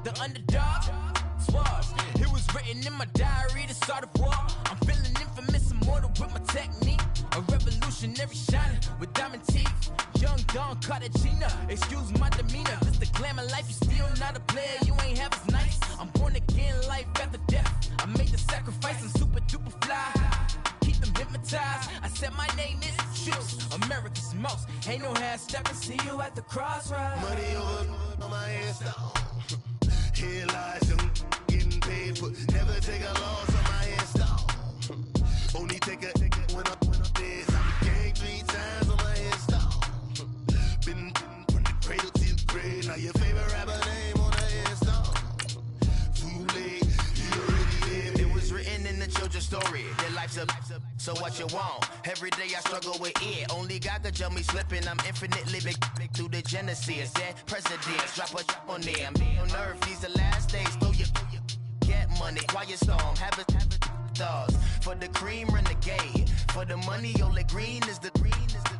the underdog. Swabs. It was written in my diary to start a war. I'm feeling infamous, immortal with my technique. A revolutionary shining with diamond teeth. Young Don Cartagena, excuse my demeanor. This the glamour life, you still not a player, you ain't half as nice. I'm born again, life after death. I made the sacrifice, I'm super duper fly. Keep them hypnotized. I said my name is Juice, America's most. Ain't no half stepping, see you at the crossroads. Money over on my headstone. Here lies young, getting paid for. Never take a loss on my headstone. Only take a when I'm dead. I'm gang 3 times on my headstone. Been from the cradle to the grave. Now your favorite rapper name on the headstone. Too late, you already lived. It was written in the children's story. Their life's up, so what you want? Every day I struggle with it. Only God could jump me slipping. I'm infinitely big through the Genesis. That presidents drop a drop on there. I'm on earth. These the last days. Throw your get money. Quiet storm. Have it stars. For the cream, renegade. For the money, only green is the green is the.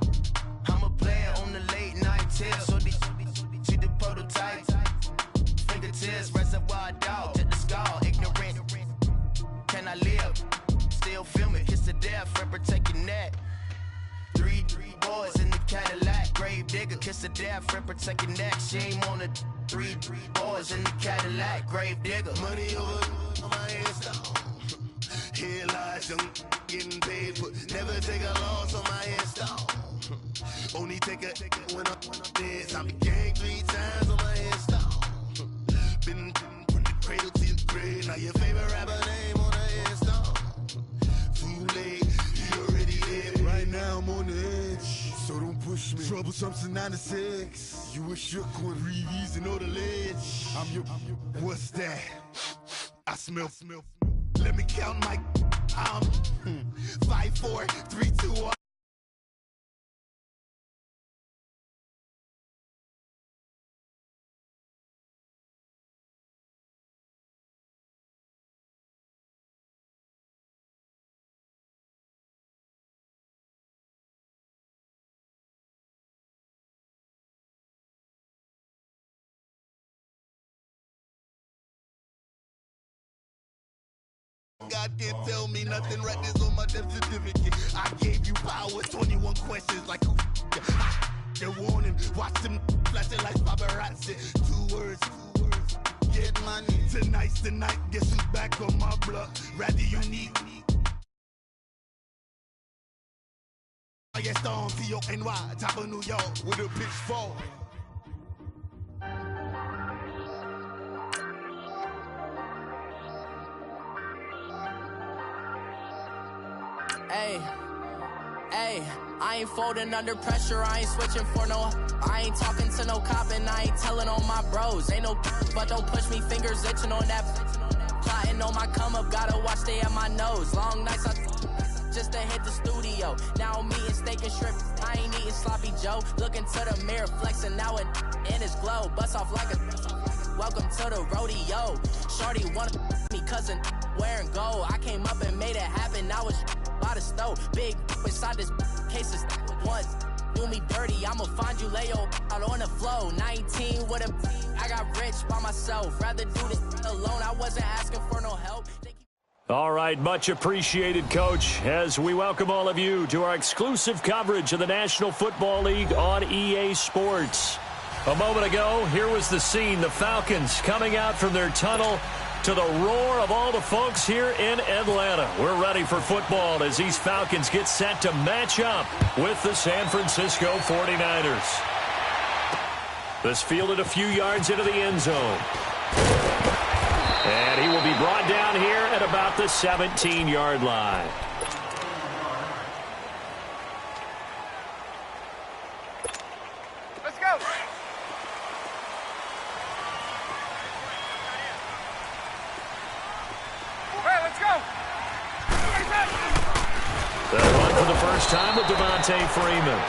I'm a player on the late night till. So they see the prototype. Fingertips, reservoir dog. To the skull. Ignorant. Can I live? Still film it. Kiss to death. Friend, protect your neck. Three boys in the Cadillac. Grave digger. Kiss to death. Friend, protect your neck. Shame on the three boys in the Cadillac. Grave digger. Money over on my headstone. Here lies young, getting paid for. Never take a loss on my headstone. Only take a when I'm dead. I'm gang 3 times on my headstone. Been from the cradle to the grave. Now your favorite rapper name on the headstone. Too late, you already dead. Right now I'm on the edge, so don't push me. Troublesome to 9 to 6. You a shook one, Reeves and all the ledge. I'm your. What's that? I smell. Let me count my 5, 4, 3, 2, 1. God can't tell me nothing, records on my death certificate. I gave you power, 21 questions like who They're warning, watch them flashing like paparazzi. 2 words, get money. Tonight's the night, guess who's back on my block? Rather you need me. I get stoned, T-O-N-Y, top of New York with a pitchfork. Hey, I ain't folding under pressure, I ain't switching for no. I ain't talking to no cop and I ain't telling on my bros. Ain't no but don't push me, fingers itching on that. Plotting on my come up, gotta watch stay at my nose. Long nights just to hit the studio. Now I'm eating steak and shrimp, I ain't eating sloppy Joe. Looking to the mirror, flexing now and in his glow. Bust off like a welcome to the rodeo. Shorty wanna me cousin wearing gold. I came up and made it happen, now it's by the stove. Big inside this cases once do me dirty. I'ma find you lay out on the floor. 19 with a I got rich by myself. Rather do this alone. I wasn't asking for no help. All right, much appreciated, Coach, as we welcome all of you to our exclusive coverage of the National Football League on EA Sports. A moment ago, here was the scene. The Falcons coming out from their tunnel to the roar of all the folks here in Atlanta. We're ready for football as these Falcons get set to match up with the San Francisco 49ers. This fielded a few yards into the end zone. And he will be brought down here at about the 17-yard line. Let's go. Hey, let's go. They'll run for the first time with Devontae Freeman.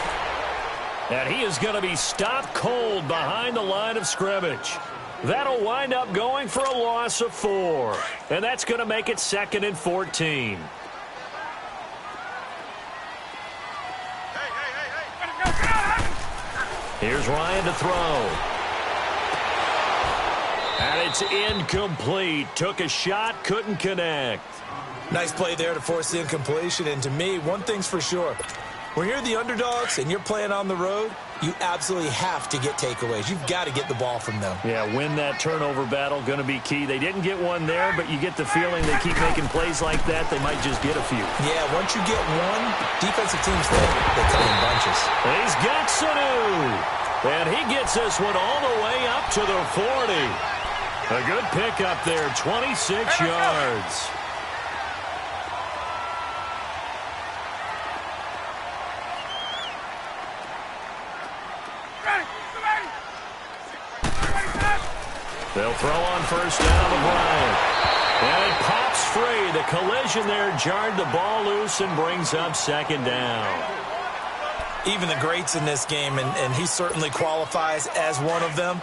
And he is going to be stopped cold behind the line of scrimmage. That'll wind up going for a loss of 4. And that's going to make it 2nd and 14. Here's Ryan to throw. And it's incomplete. Took a shot, couldn't connect. Nice play there to force the incompletion. And to me, one thing's for sure. When you're the underdogs and you're playing on the road, you absolutely have to get takeaways. You've got to get the ball from them. Yeah, win that turnover battle, going to be key. They didn't get one there, but you get the feeling they keep making plays like that, they might just get a few. Yeah, once you get one, defensive teams think they come in bunches. He's got Sanu, and he gets this one all the way up to the 40. A good pickup there, 26 yards. They'll throw on first down to Bryant. And it pops free. The collision there jarred the ball loose and brings up second down. Even the greats in this game, and he certainly qualifies as one of them,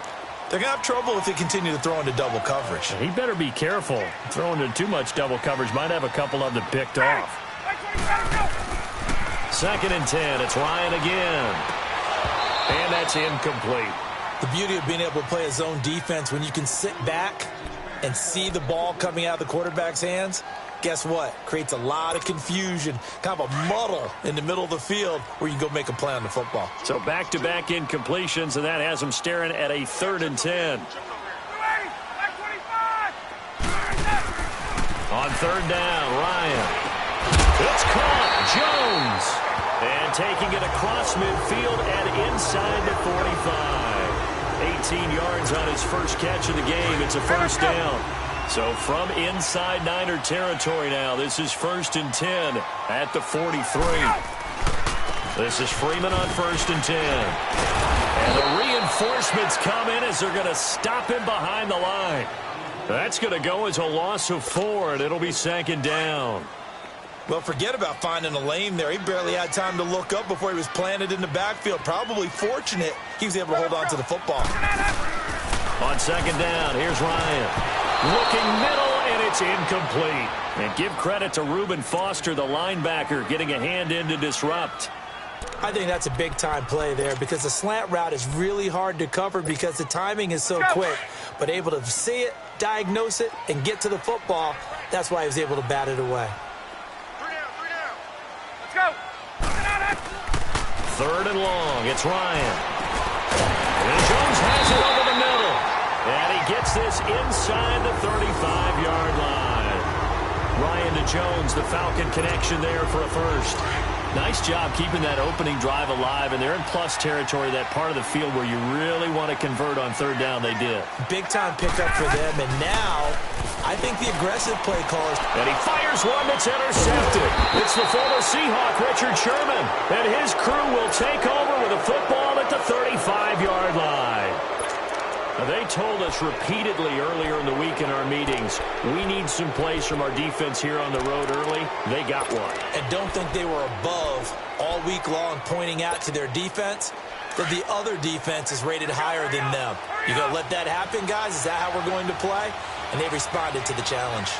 they're going to have trouble if they continue to throw into double coverage. He better be careful. Throwing into too much double coverage might have a couple of them picked off. 2nd and 10. It's Ryan again. And that's incomplete. The beauty of being able to play a zone defense when you can sit back and see the ball coming out of the quarterback's hands, guess what? Creates a lot of confusion, kind of a muddle in the middle of the field where you can go make a play on the football. So back-to-back incompletions, and that has them staring at a 3rd and 10. On 3rd down, Ryan. It's caught. Jones. And taking it across midfield and inside the 45. 18 yards on his first catch of the game. It's a first down. So from inside Niner territory now, this is 1st and 10 at the 43. This is Freeman on 1st and 10. And the reinforcements come in as they're going to stop him behind the line. That's going to go as a loss of 4, and it'll be 2nd down. Well, forget about finding a lane there. He barely had time to look up before he was planted in the backfield. Probably fortunate he was able to hold on to the football. On 2nd down, here's Ryan. Looking middle, and it's incomplete. And give credit to Reuben Foster, the linebacker, getting a hand in to disrupt. I think that's a big-time play there because the slant route is really hard to cover because the timing is so quick. But able to see it, diagnose it, and get to the football, that's why he was able to bat it away. 3rd and long. It's Ryan. And Jones has it over the middle. And he gets this inside the 35-yard line. Ryan to Jones, the Falcon connection there for a first. Nice job keeping that opening drive alive, and they're in plus territory, that part of the field where you really want to convert on 3rd down. They did. Big-time pickup for them, and now I think the aggressive play callers. And he fires one that's intercepted. It's the former Seahawk, Richard Sherman, and his crew will take over with a football at the 35-yard line. Now, they told us repeatedly earlier in the week in our meetings, we need some plays from our defense here on the road early. They got one. And don't think they were above all week long pointing out to their defense that the other defense is rated higher than them. You going to let that happen, guys? Is that how we're going to play? And they responded to the challenge.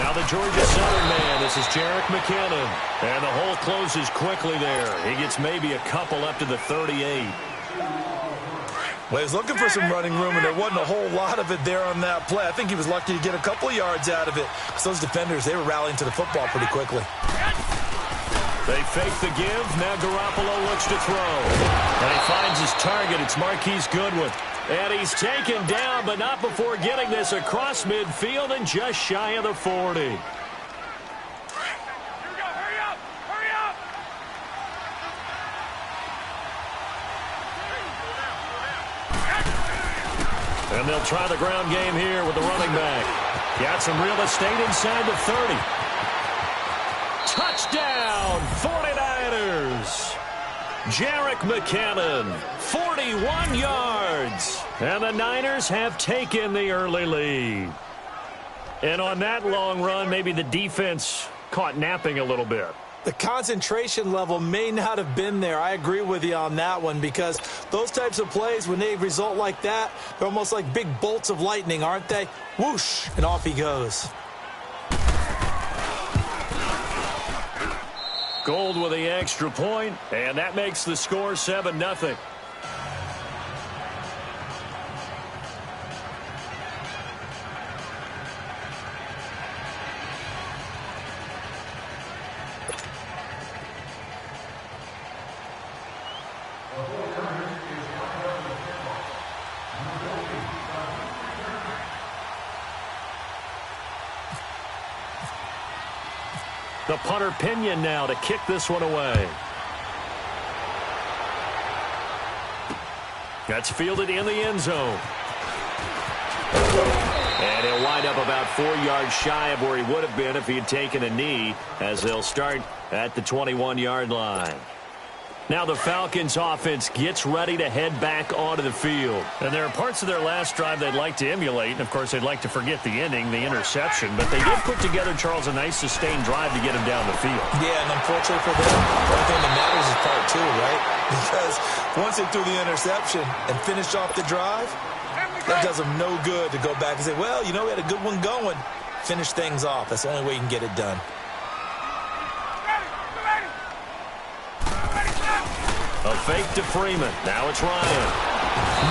Now the Georgia Southern man. This is Jerick McKinnon. And the hole closes quickly there. He gets maybe a couple up to the 38. Well, he was looking for some running room, and there wasn't a whole lot of it there on that play. I think he was lucky to get a couple of yards out of it. Because those defenders, they were rallying to the football pretty quickly. They fake the give. Now Garoppolo looks to throw. And he finds his target. It's Marquise Goodwin. And he's taken down, but not before getting this across midfield and just shy of the 40. And they'll try the ground game here with the running back. Got some real estate inside the 30. Touchdown, 49ers. Jerick McKinnon, 41 yards. And the Niners have taken the early lead. And on that long run, maybe the defense caught napping a little bit. The concentration level may not have been there. I agree with you on that one because those types of plays, when they result like that, they're almost like big bolts of lightning, aren't they? Whoosh, and off he goes. Gold with the extra point, and that makes the score 7-0. The punter Pinion now to kick this one away. That's fielded in the end zone. And he'll wind up about 4 yards shy of where he would have been if he had taken a knee, as they'll start at the 21-yard line. Now the Falcons offense gets ready to head back onto the field. And there are parts of their last drive they'd like to emulate. And, of course, they'd like to forget the ending, the interception. But they did put together, Charles, a nice sustained drive to get him down the field. Yeah, and unfortunately for them, the only thing that matters is part 2, right? Because once they threw the interception and finished off the drive, that does them no good to go back and say, well, you know, we had a good one going. Finish things off. That's the only way you can get it done. A fake to Freeman. Now it's Ryan.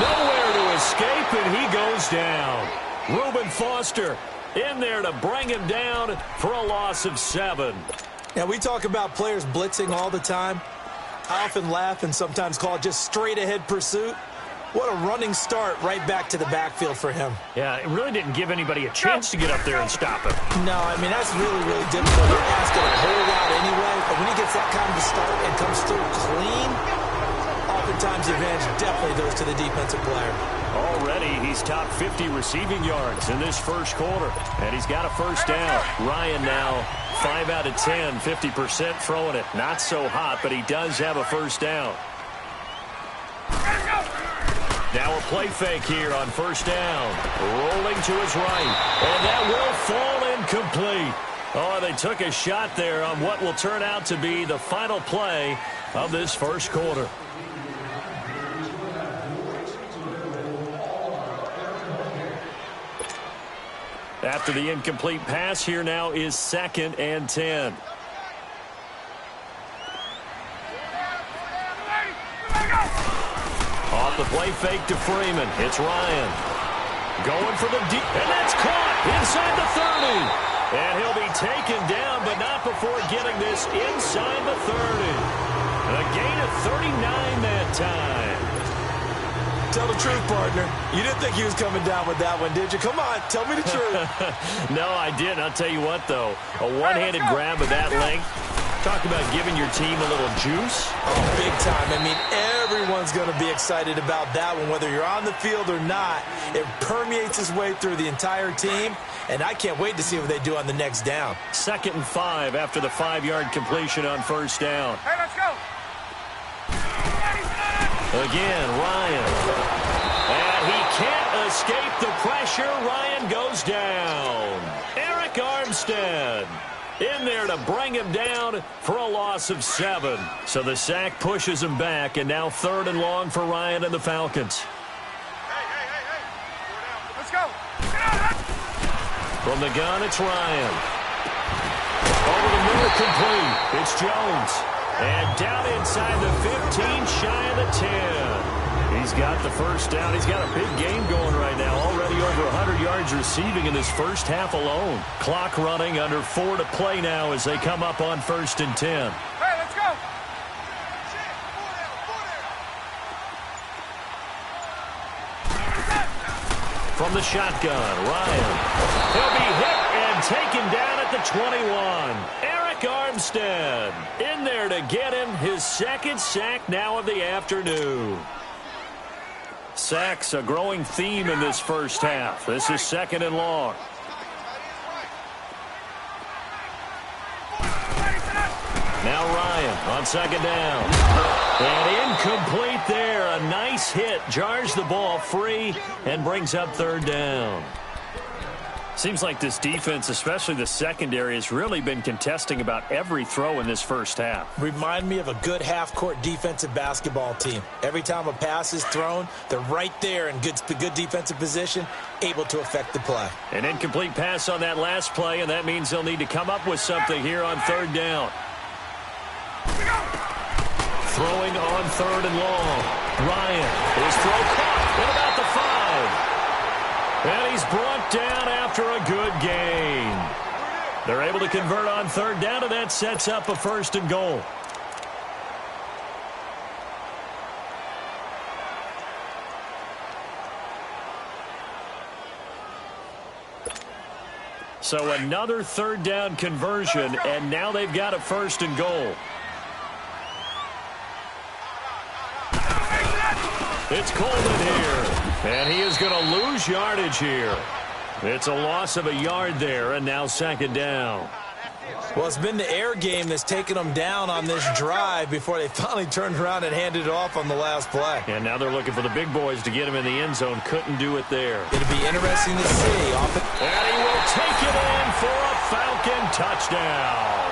Nowhere to escape, and he goes down. Reuben Foster in there to bring him down for a loss of 7. Now, we talk about players blitzing all the time. I often laugh and sometimes call it just straight-ahead pursuit. What a running start right back to the backfield for him. Yeah, it really didn't give anybody a chance to get up there and stop him. No, I mean, that's really, really difficult. You're asking a whole lot anyway, but when he gets that kind of a start and comes through clean, oftentimes the advantage definitely goes to the defensive player. Already, he's top 50 receiving yards in this first quarter, and he's got a first down. Ryan now 5 out of 10, 50% throwing it. Not so hot, but he does have a first down. Now a play fake here on first down. Rolling to his right. And that will fall incomplete. Oh, they took a shot there on what will turn out to be the final play of this first quarter. After the incomplete pass, here now is 2nd and 10. Off the play fake to Freeman. It's Ryan. Going for the deep. And that's caught inside the 30. And he'll be taken down, but not before getting this inside the 30. A gain of 39 that time. Tell the truth, partner. You didn't think he was coming down with that one, did you? Come on, tell me the truth. No, I didn't. I'll tell you what, though. A one-handed grab of that length. Talk about giving your team a little juice. Oh, big time. I mean, everyone's going to be excited about that one, whether you're on the field or not. It permeates its way through the entire team, and I can't wait to see what they do on the next down. 2nd and 5 after the 5-yard completion on first down. Hey, let's go. Again, Ryan. And he can't escape the pressure. Ryan goes down. Eric Armstead in there to bring him down for a loss of 7. So the sack pushes him back, and now 3rd and long for Ryan and the Falcons. Hey. Let's go. From the gun, it's Ryan. Over the middle, complete. It's Jones. And down inside the 15, shy of the 10. He's got the first down. He's got a big game going right now. Already over 100 yards receiving in this first half alone. Clock running, under 4 to play now as they come up on 1st and 10. Hey, let's go. From the shotgun, Ryan. He'll be hit and taken down at the 21. Eric Armstead in there to get him his 2nd sack now of the afternoon. Sacks a growing theme in this first half. This is 2nd and long. Now Ryan on 2nd down. And incomplete there. A nice hit. Jars the ball free and brings up 3rd down. Seems like this defense, especially the secondary, has really been contesting about every throw in this first half. Remind me of a good half-court defensive basketball team. Every time a pass is thrown, they're right there in good defensive position, able to affect the play. An incomplete pass on that last play, and that means they'll need to come up with something here on 3rd down. Throwing on 3rd and long. Ryan, his throw caught at about the 5. And he's brought down after a good gain. They're able to convert on 3rd down, and that sets up a 1st and goal. So another third down conversion, and now they've got a 1st and goal. It's Coleman here, and he is going to lose yardage here. It's a loss of a yard there, and now 2nd down. Well, it's been the air game that's taken them down on this drive before they finally turned around and handed it off on the last play. And now they're looking for the big boys to get him in the end zone. Couldn't do it there. It'll be interesting to see. And he will take it in for a Falcon touchdown.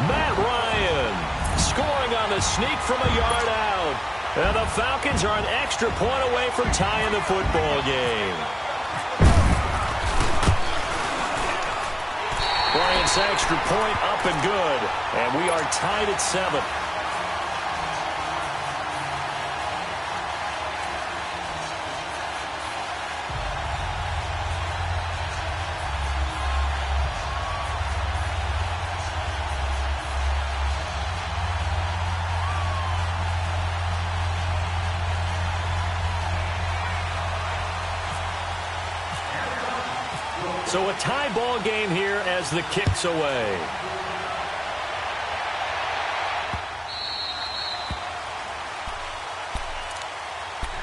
Matt Ryan scoring on the sneak from a yard out. And the Falcons are an extra point away from tying the football game. Bryant's extra point up and good. And we are tied at 7. So a tie ball game here as the kick's away.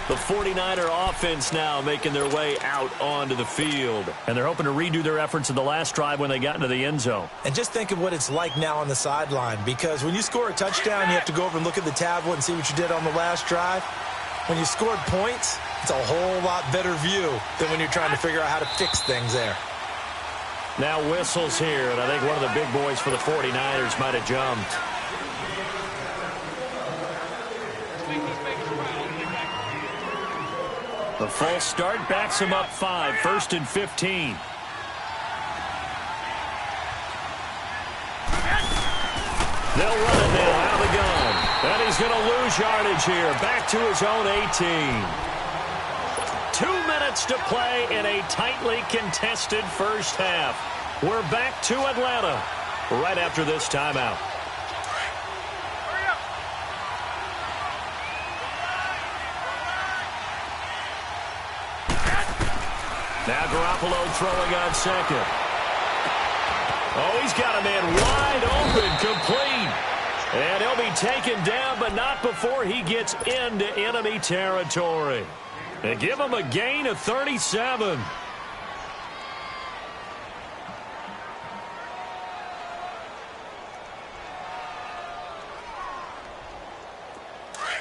The 49er offense now making their way out onto the field. And they're hoping to redo their efforts in the last drive when they got into the end zone. And just think of what it's like now on the sideline, because when you score a touchdown, you have to go over and look at the tablet and see what you did on the last drive. When you scored points, it's a whole lot better view than when you're trying to figure out how to fix things there. Now whistles here, and I think one of the big boys for the 49ers might have jumped. The false start backs him up 5, 1st and 15. They'll run it now out of the gun. And he's going to lose yardage here, back to his own 18. 2 minutes to play in a tightly contested first half. We're back to Atlanta right after this timeout. Now Garoppolo throwing on 2nd. Oh, he's got a man wide open, complete. And he'll be taken down, but not before he gets into enemy territory. And give him a gain of 37.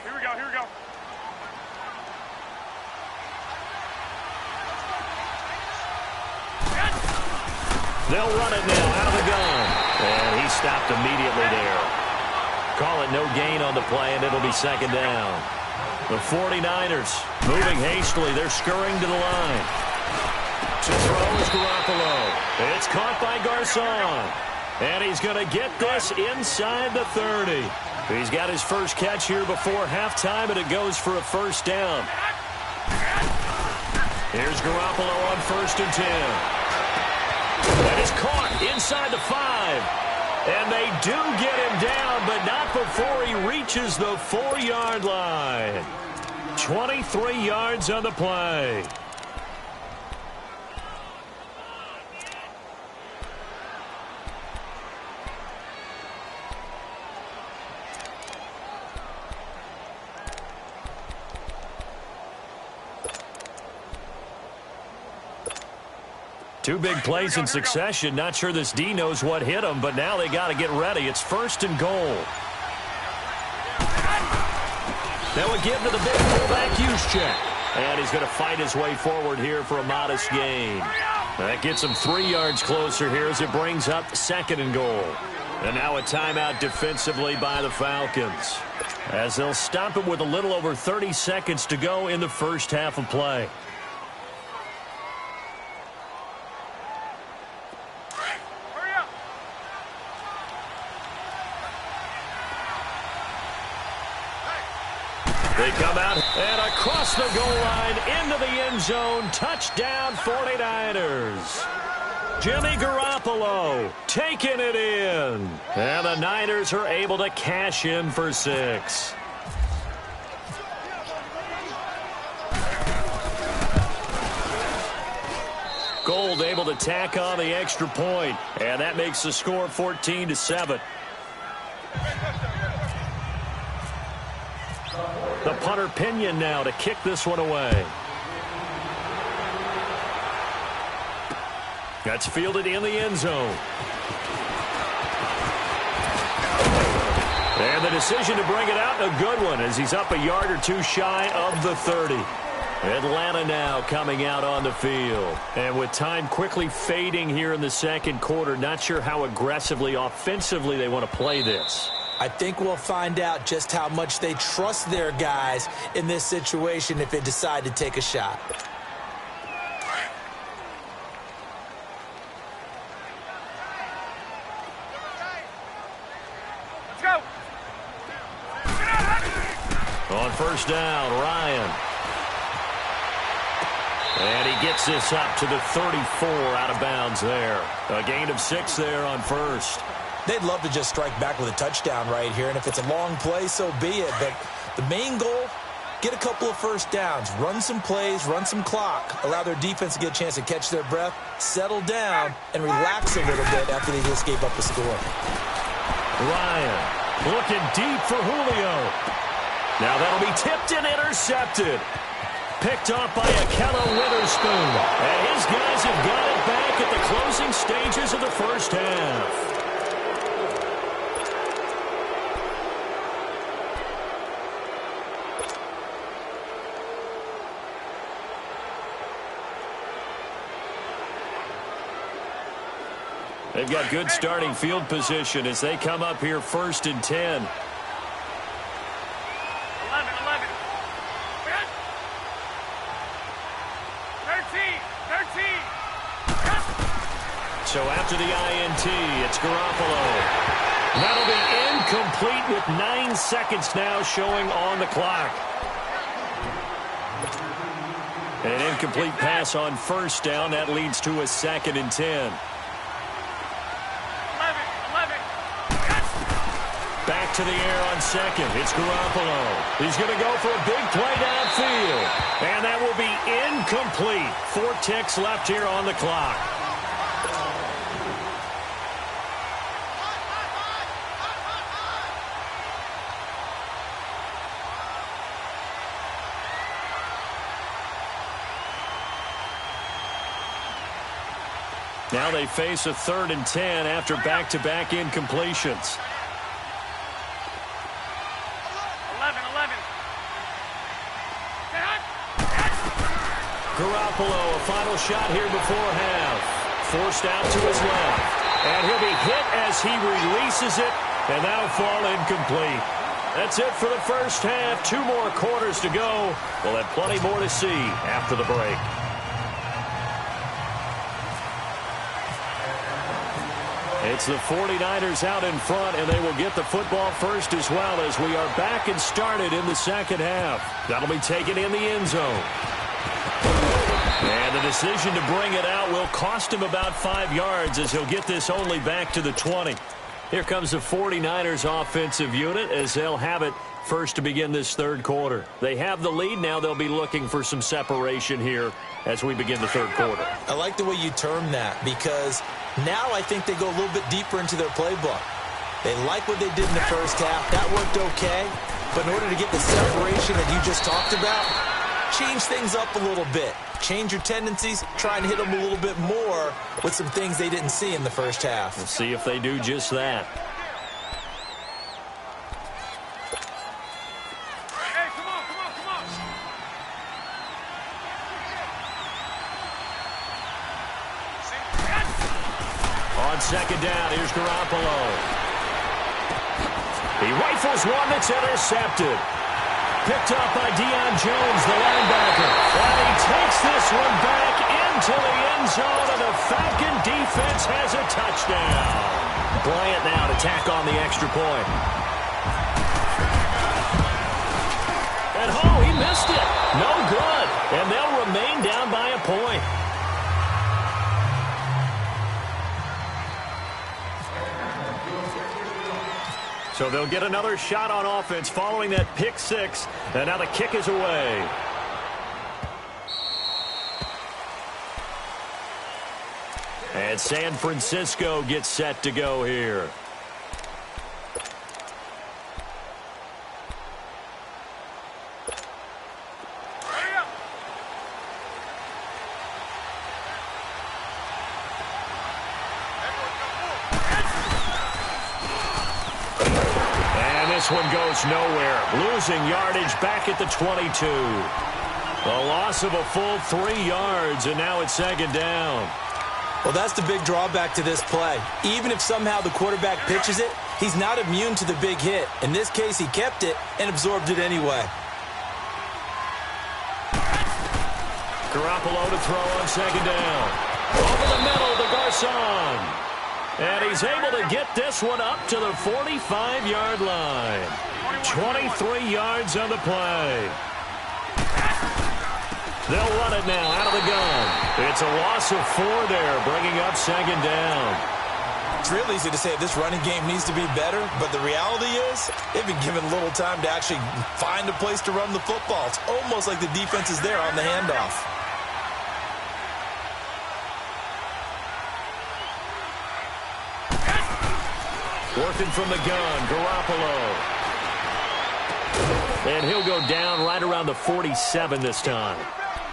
Here we go. They'll run it now out of the gun. And he stopped immediately there. Call it no gain on the play, and it'll be 2nd down. The 49ers moving hastily. They're scurrying to the line. To throw is Garoppolo. It's caught by Garcon. And he's going to get this inside the 30. He's got his first catch here before halftime, and it goes for a 1st down. Here's Garoppolo on 1st and 10. That is caught inside the 5. And they do get him down, but not before he reaches the 4-yard line. 23 yards on the play. Two big plays in succession. Not sure this D knows what hit him, but now they got to get ready. It's 1st and goal. That would give to the big fullback Juszczyk. And he's going to fight his way forward here for a modest gain. That gets him 3 yards closer here as it brings up 2nd and goal. And now a timeout defensively by the Falcons, as they'll stop it with a little over 30 seconds to go in the first half of play. They come out and across the goal line into the end zone. Touchdown 49ers. Jimmy Garoppolo taking it in. And the Niners are able to cash in for 6. Gold field, able to tack on the extra point, and that makes the score 14-7. The punter Pinion now to kick this one away. That's fielded in the end zone. And the decision to bring it out, a good one, as he's up a yard or two shy of the 30. Atlanta now coming out on the field. And with time quickly fading here in the second quarter, not sure how aggressively, offensively they want to play this. I think we'll find out just how much they trust their guys in this situation if they decide to take a shot. Let's go. On first down, Ryan. And he gets this up to the 34 out of bounds there. A gain of 6 there on first. They'd love to just strike back with a touchdown right here, and if it's a long play, so be it. But the main goal, get a couple of first downs, run some plays, run some clock, allow their defense to get a chance to catch their breath, settle down, and relax a little bit after they just gave up a score. Ryan looking deep for Julio. Now that'll be tipped and intercepted. Picked off by Akello Witherspoon. And his guys have got it back at the closing stages of the first half. They've got good starting field position as they come up here 1st and 10. 11. So after the INT, it's Garoppolo. That'll be incomplete with 9 seconds now showing on the clock. An incomplete pass on first down. That leads to a 2nd and 10. 11. Back to the air on second. It's Garoppolo. He's going to go for a big play downfield. And that will be incomplete. 4 ticks left here on the clock. Now they face a 3rd and 10 after back-to-back incompletions. 11. Garoppolo, a final shot here before half. Forced out to his left. And he'll be hit as he releases it, and that'll fall incomplete. That's it for the first half. 2 more quarters to go. We'll have plenty more to see after the break. It's the 49ers out in front, and they will get the football first as well as we are back and started in the second half. That'll be taken in the end zone. And the decision to bring it out will cost him about 5 yards as he'll get this only back to the 20. Here comes the 49ers offensive unit as they'll have it first to begin this third quarter. They have the lead. Now they'll be looking for some separation here as we begin the third quarter. I like the way you term that because now I think they go a little bit deeper into their playbook. They like what they did in the first half. That worked okay. But in order to get the separation that you just talked about, change things up a little bit. Change your tendencies. Try and hit them a little bit more with some things they didn't see in the first half. We'll see if they do just that. Hey, come on. On second down, here's Garoppolo. He rifles one that's intercepted. Picked up by Deion Jones, the linebacker. And he takes this one back into the end zone, and the Falcon defense has a touchdown. Bryant now to tack on the extra point. And he missed it. No good. And they'll remain down by a point. So they'll get another shot on offense following that pick six. And now the kick is away. And San Francisco gets set to go here. This one goes nowhere. Losing yardage back at the 22. A loss of a full 3 yards, and now it's second down. Well, that's the big drawback to this play. Even if somehow the quarterback pitches it, he's not immune to the big hit. In this case, he kept it and absorbed it anyway. Garoppolo to throw on second down. Over the middle to Garcon. And he's able to get this one up to the 45-yard line. 23 yards on the play. They'll run it now out of the gun. It's a loss of 4 there, bringing up second down. It's real easy to say this running game needs to be better, but the reality is they've been given little time to actually find a place to run the football. It's almost like the defense is there on the handoff. Working from the gun, Garoppolo. And he'll go down right around the 47 this time.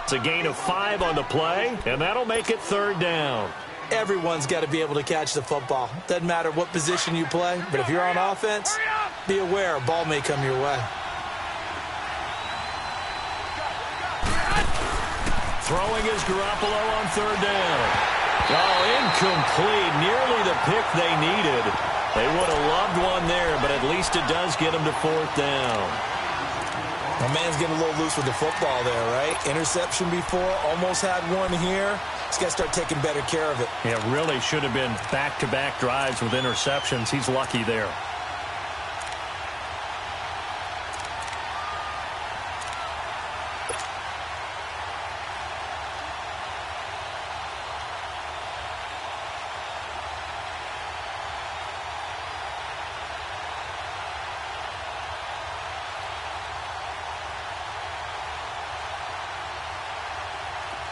It's a gain of 5 on the play, and that'll make it third down. Everyone's got to be able to catch the football. Doesn't matter what position you play, but if you're on offense, be aware a ball may come your way. Throwing is Garoppolo on third down. Oh, incomplete. Nearly the pick they needed. They would have loved one there, but at least it does get them to fourth down. My man's getting a little loose with the football there, right? Interception before, almost had one here. He's got to start taking better care of it. It really should have been back-to-back drives with interceptions. He's lucky there.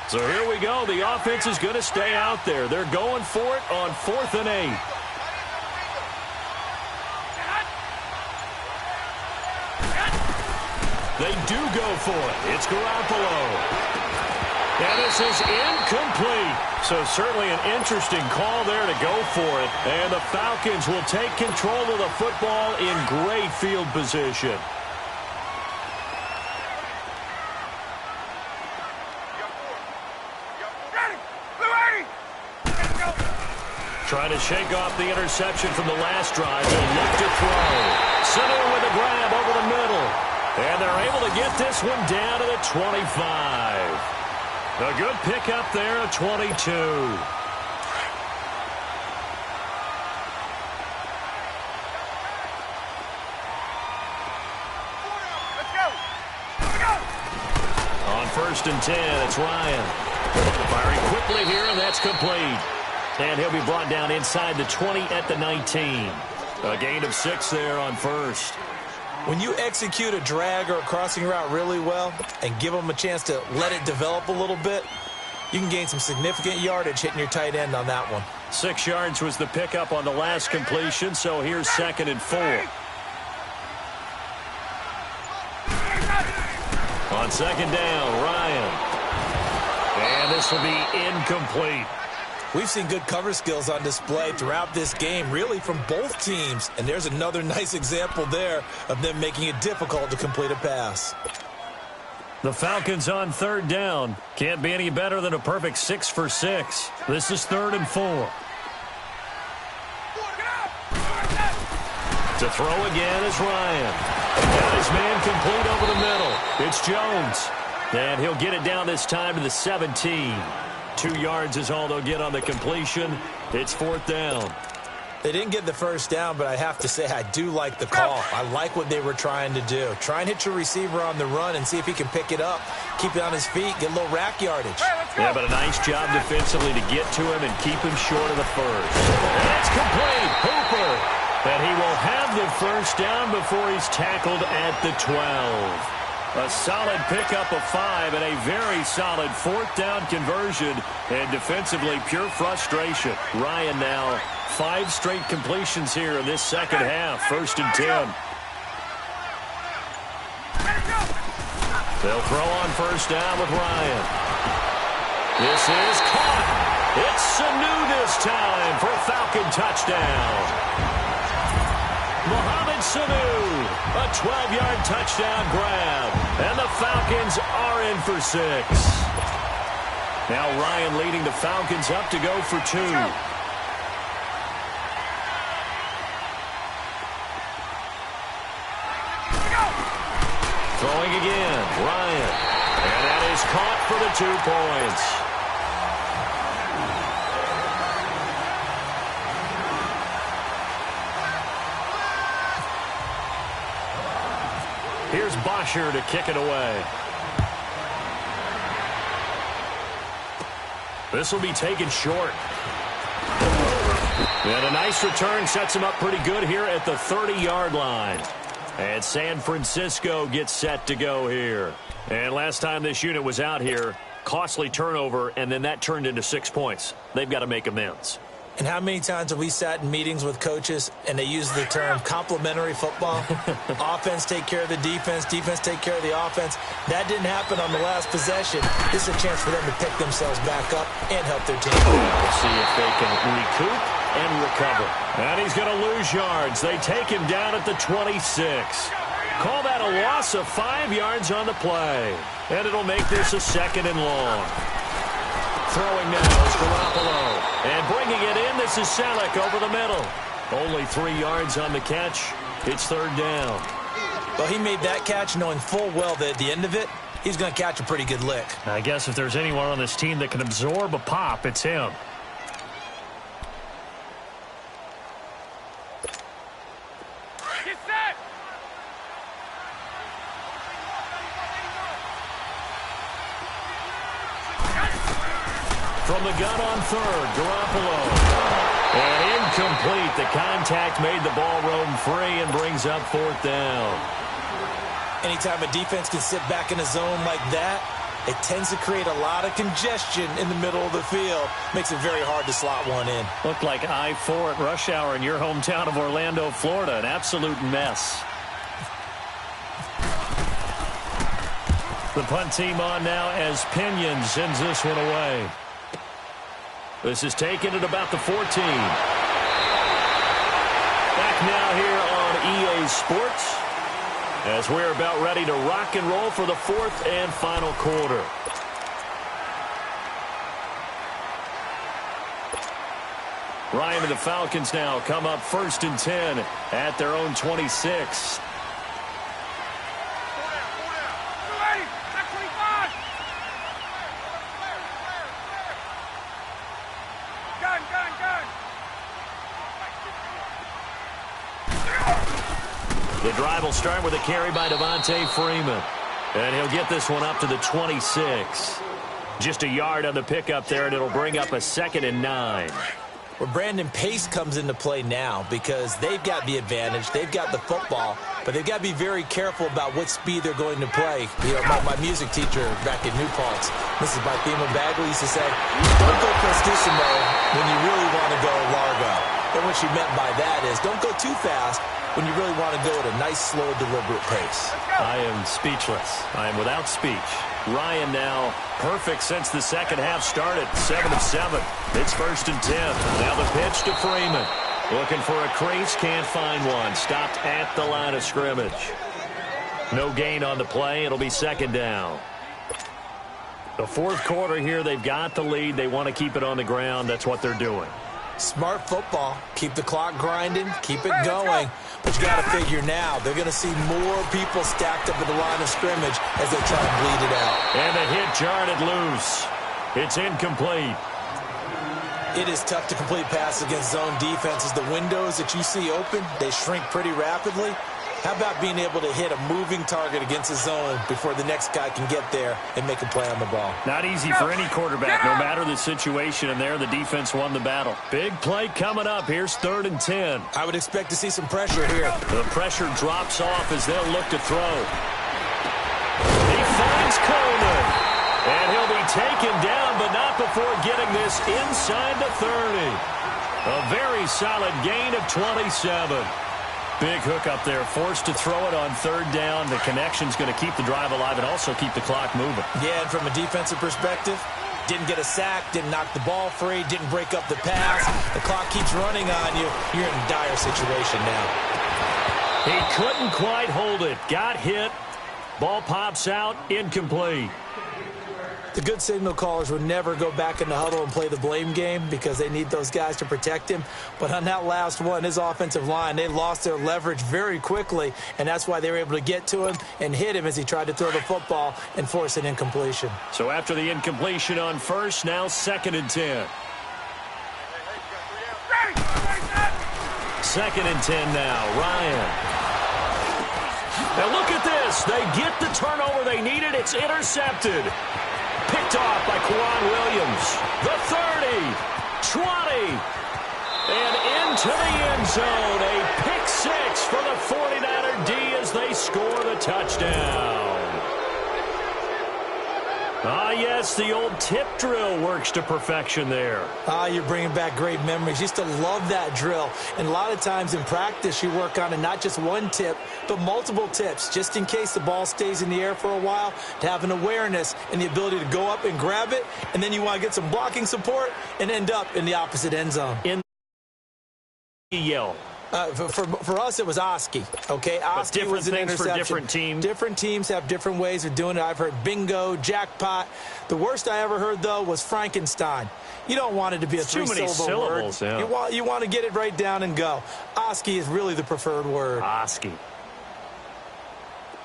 So here we go. The offense is going to stay out there. They're going for it on 4th and 8. They do go for it. It's Garoppolo. And this is incomplete. So certainly an interesting call there to go for it. And the Falcons will take control of the football in great field position. Trying to shake off the interception from the last drive. They'll look to throw. Center with a grab over the middle. And they're able to get this one down to the 25. A good pickup there at 22. On 1st and 10, it's Ryan. Firing quickly here, and that's complete. And he'll be brought down inside the 20 at the 19. A gain of 6 there on 1st. When you execute a drag or a crossing route really well and give them a chance to let it develop a little bit, you can gain some significant yardage hitting your tight end on that one. 6 yards was the pickup on the last completion, so here's 2nd and 4. On 2nd down, Ryan. And this will be incomplete. We've seen good cover skills on display throughout this game, really from both teams. And there's another nice example there of them making it difficult to complete a pass. The Falcons on 3rd down. Can't be any better than a perfect 6 for 6. This is 3rd and 4. To throw again is Ryan. Got his man complete over the middle. It's Jones. And he'll get it down this time to the 17. 2 yards is all they'll get on the completion. It's 4th down. They didn't get the first down, but I have to say I do like the call. I like what they were trying to do. Try and hit your receiver on the run and see if he can pick it up. Keep it on his feet, get a little rack yardage. Yeah, but a nice job defensively to get to him and keep him short of the first. And it's complete. Hooper. And he will have the first down before he's tackled at the 12. A solid pickup of 5 and a very solid 4th down conversion. And defensively, pure frustration. Ryan now 5 straight completions here in this second half. 1st and 10. They'll throw on 1st down with Ryan. This is caught. It's Sanu this time for a Falcon touchdown. Mohamed Sanu, a 12-yard touchdown grab. And the Falcons are in for 6. Now Ryan leading the Falcons up to go for 2. Throwing again, Ryan. And that is caught for the 2 points. Here's Bosher to kick it away. This will be taken short. And a nice return sets him up pretty good here at the 30-yard line. And San Francisco gets set to go here. And last time this unit was out here, costly turnover, and then that turned into 6 points. They've got to make amends. And how many times have we sat in meetings with coaches and they use the term complementary football? Offense take care of the defense, defense take care of the offense. That didn't happen on the last possession. This is a chance for them to pick themselves back up and help their team. We'll see if they can recoup and recover. And he's going to lose yards. They take him down at the 26. Call that a loss of 5 yards on the play. And it'll make this a 2nd and long. Throwing now is Garoppolo. And bringing it in, this is Selleck over the middle. Only 3 yards on the catch. It's 3rd down. Well, he made that catch knowing full well that at the end of it, he's going to catch a pretty good lick. I guess if there's anyone on this team that can absorb a pop, it's him. Get set! From the gun on 3rd, Garoppolo. And incomplete. The contact made the ball roam free and brings up 4th down. Anytime a defense can sit back in a zone like that, it tends to create a lot of congestion in the middle of the field. Makes it very hard to slot one in. Looked like I-4 at rush hour in your hometown of Orlando, Florida. An absolute mess. The punt team on now as Pinion sends this one away. This is taken at about the 14. Back now here on EA Sports as we're about ready to rock and roll for the 4th and final quarter. Ryan and the Falcons now come up 1st and 10 at their own 26. The drive will start with a carry by Devontae Freeman. And he'll get this one up to the 26. Just a yard on the pickup there, and it'll bring up a 2nd and 9. Well, Brandon, pace comes into play now because they've got the advantage. They've got the football, but they've got to be very careful about what speed they're going to play. You know, my music teacher back in New Paltz, Mrs. Barthema Bagley, used to say, don't go prestissimo when you really want to go largo. And what she meant by that is don't go too fast when you really want to go at a nice, slow, deliberate pace. I am speechless. I am without speech. Ryan now perfect since the second half started. 7 of 7. It's 1st and 10. Now the pitch to Freeman. Looking for a crease. Can't find one. Stopped at the line of scrimmage. No gain on the play. It'll be 2nd down. The 4th quarter here. They've got the lead. They want to keep it on the ground. That's what they're doing. Smart football. Keep the clock grinding. Keep it going. But you got to figure now, they're going to see more people stacked up at the line of scrimmage as they try to bleed it out. And the hit jarred it loose. It's incomplete. It is tough to complete passes against zone defenses. The windows that you see open, they shrink pretty rapidly. How about being able to hit a moving target against a zone before the next guy can get there and make a play on the ball? Not easy for any quarterback, no matter the situation, and there the defense won the battle. Big play coming up. Here's 3rd and 10. I would expect to see some pressure here. The pressure drops off as they'll look to throw. but not before getting this inside the 30. A very solid gain of 27. Big hook up there, forced to throw it on third down. The connection's going to keep the drive alive and also keep the clock moving. Yeah, and from a defensive perspective, didn't get a sack, didn't knock the ball free, didn't break up the pass. The clock keeps running on you. You're in a dire situation now. He couldn't quite hold it. Got hit. Ball pops out, incomplete. The good signal callers would never go back in the huddle and play the blame game because they need those guys to protect him. But on that last one, his offensive line, they lost their leverage very quickly, and that's why they were able to get to him and hit him as he tried to throw the football and force an incompletion. So after the incompletion on first, now 2nd and 10. 2nd and 10 now. Ryan. Now look at this. They get the turnover they needed. It's intercepted. Picked off by Quan Williams. The 30, 20, and into the end zone. A pick six for the 49er D as they score the touchdown. Ah, yes, the old tip drill works to perfection there. Ah, you're bringing back great memories. Used to love that drill. And a lot of times in practice, you work on it, not just one tip, but multiple tips, just in case the ball stays in the air for a while, to have an awareness and the ability to go up and grab it, and then you want to get some blocking support and end up in the opposite end zone. In the yell. For us, it was Oski, okay? Oski was an interception. For different teams. Different teams have different ways of doing it. I've heard bingo, jackpot. The worst I ever heard, though, was Frankenstein. You don't want it to be a three-syllable word. Yeah. You want to get it right down and go. Oski is really the preferred word. Oski.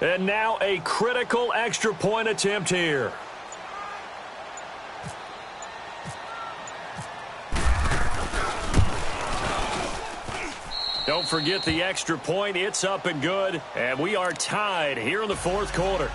And now a critical extra point attempt here. Don't forget the extra point. It's up and good. And we are tied here in the 4th quarter.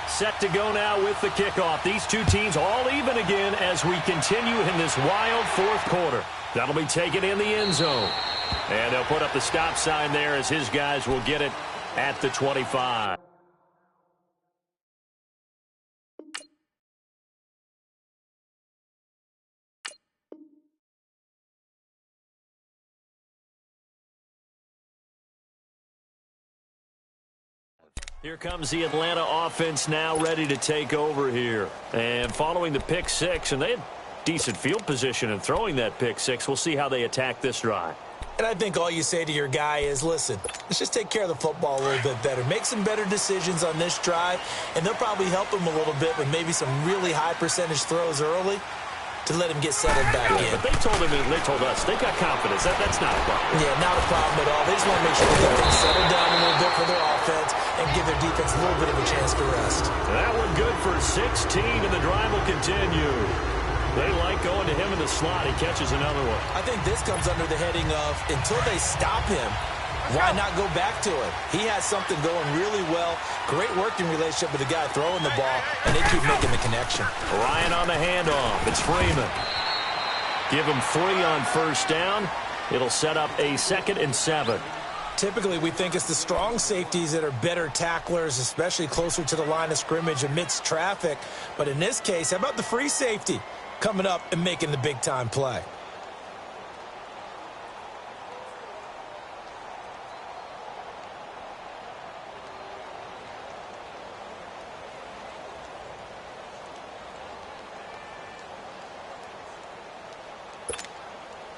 Set to go now with the kickoff. These two teams all even again as we continue in this wild 4th quarter. That'll be taken in the end zone. And they'll put up the stop sign there as his guys will get it at the 25. Here comes the Atlanta offense now ready to take over here. And following the pick six, and they had decent field position in throwing that pick six. We'll see how they attack this drive. And I think all you say to your guy is, listen, let's just take care of the football a little bit better. Make some better decisions on this drive, and they'll probably help him a little bit with maybe some really high percentage throws early to let him get settled back in. But they told him, and they told us, they got confidence. That's not a problem. Yeah, not a problem at all. They just want to make sure they get things settled down a little bit for their offense and give their defense a little bit of a chance to rest. That one good for 16, and the drive will continue. They like going to him in the slot. He catches another one. I think this comes under the heading of, until they stop him, why not go back to it? He has something going really well. Great working relationship with the guy throwing the ball, and they keep making the connection. Ryan on the handoff. It's Freeman. Give him 3 on first down. It'll set up a 2nd and 7. Typically, we think it's the strong safeties that are better tacklers, especially closer to the line of scrimmage amidst traffic. But in this case, how about the free safety coming up and making the big-time play?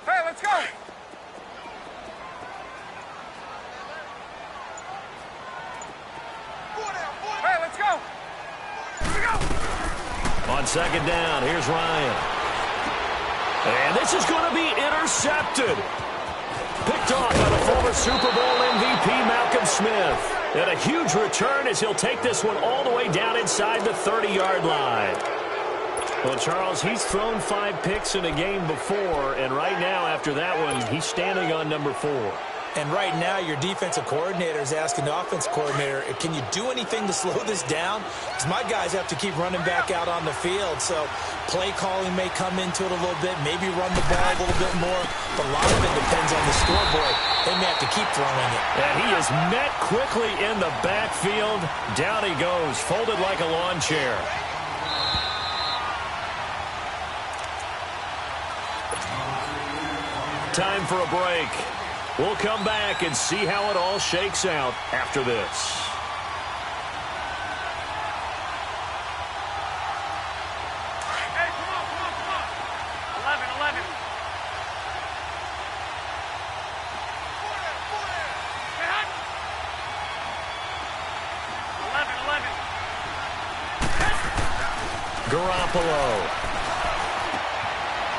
Hey, let's go! Hey, let's go! Here we go! On second down, here's Ryan. And this is going to be intercepted. Picked off by the former Super Bowl MVP, Malcolm Smith. And a huge return as he'll take this one all the way down inside the 30-yard line. Well, Charles, he's thrown 5 picks in a game before, and right now, after that one, he's standing on number 4. And right now, your defensive coordinator is asking the offensive coordinator, can you do anything to slow this down? Because my guys have to keep running back out on the field. So play calling may come into it a little bit, maybe run the ball a little bit more. But a lot of it depends on the scoreboard. They may have to keep throwing it. And he is met quickly in the backfield. Down he goes, folded like a lawn chair. Time for a break. We'll come back and see how it all shakes out after this. Hey, come on. 11. 11. Garoppolo.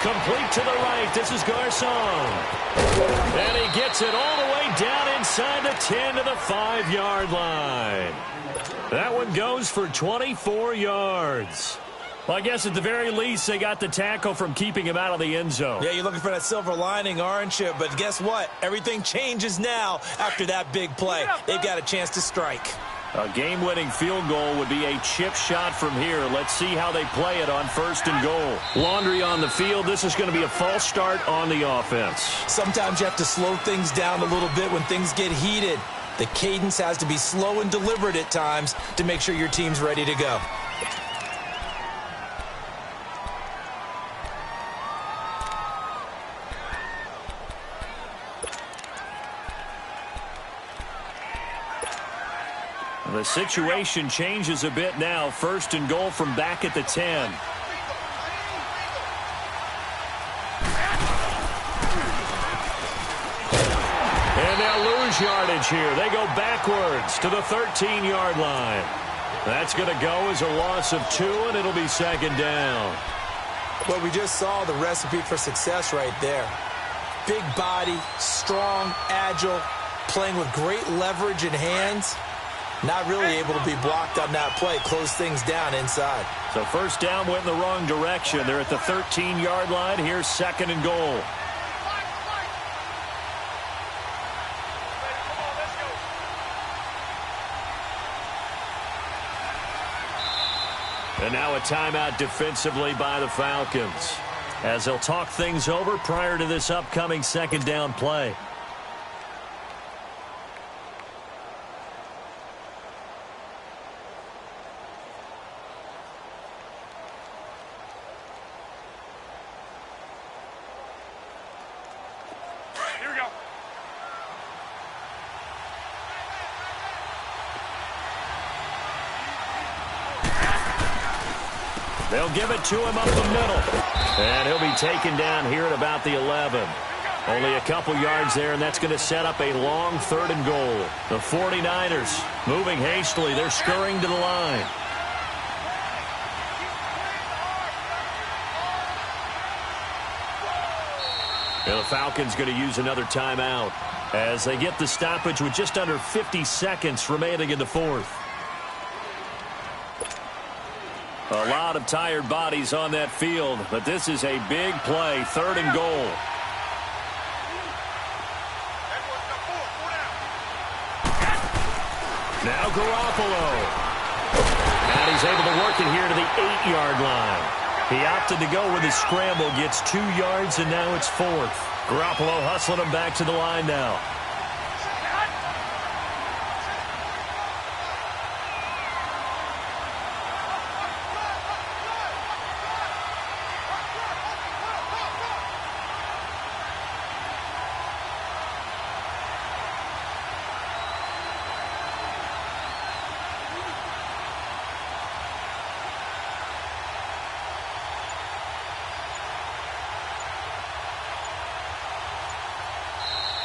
Complete to the right. This is Garcon. And he gets it all the way down inside the 10 to the 5-yard line. That one goes for 24 yards. Well, I guess at the very least, they got the tackle from keeping him out of the end zone. Yeah, you're looking for that silver lining, aren't you? But guess what? Everything changes now after that big play. They've got a chance to strike. A game-winning field goal would be a chip shot from here. Let's see how they play it on 1st and goal. Laundry on the field. This is going to be a false start on the offense. Sometimes you have to slow things down a little bit when things get heated. The cadence has to be slow and deliberate at times to make sure your team's ready to go. The situation changes a bit now. 1st and goal from back at the 10. And they'll lose yardage here. They go backwards to the 13-yard line. That's going to go as a loss of 2, and it'll be 2nd down. Well, we just saw the recipe for success right there. Big body, strong, agile, playing with great leverage in hands. Not really able to be blocked on that play. Close things down inside. So 1st down went in the wrong direction. They're at the 13-yard line. Here's 2nd and goal. And now a timeout defensively by the Falcons, as they'll talk things over prior to this upcoming 2nd down play. They'll give it to him up the middle. And he'll be taken down here at about the 11. Only a couple yards there, and that's going to set up a long 3rd and goal. The 49ers moving hastily. They're scurrying to the line. And the Falcons going to use another timeout as they get the stoppage with just under 50 seconds remaining in the 4th. A lot of tired bodies on that field, but this is a big play, 3rd and goal. Now Garoppolo. And he's able to work it here to the 8-yard line. He opted to go with his scramble, gets 2 yards, and now it's 4th. Garoppolo hustling him back to the line now.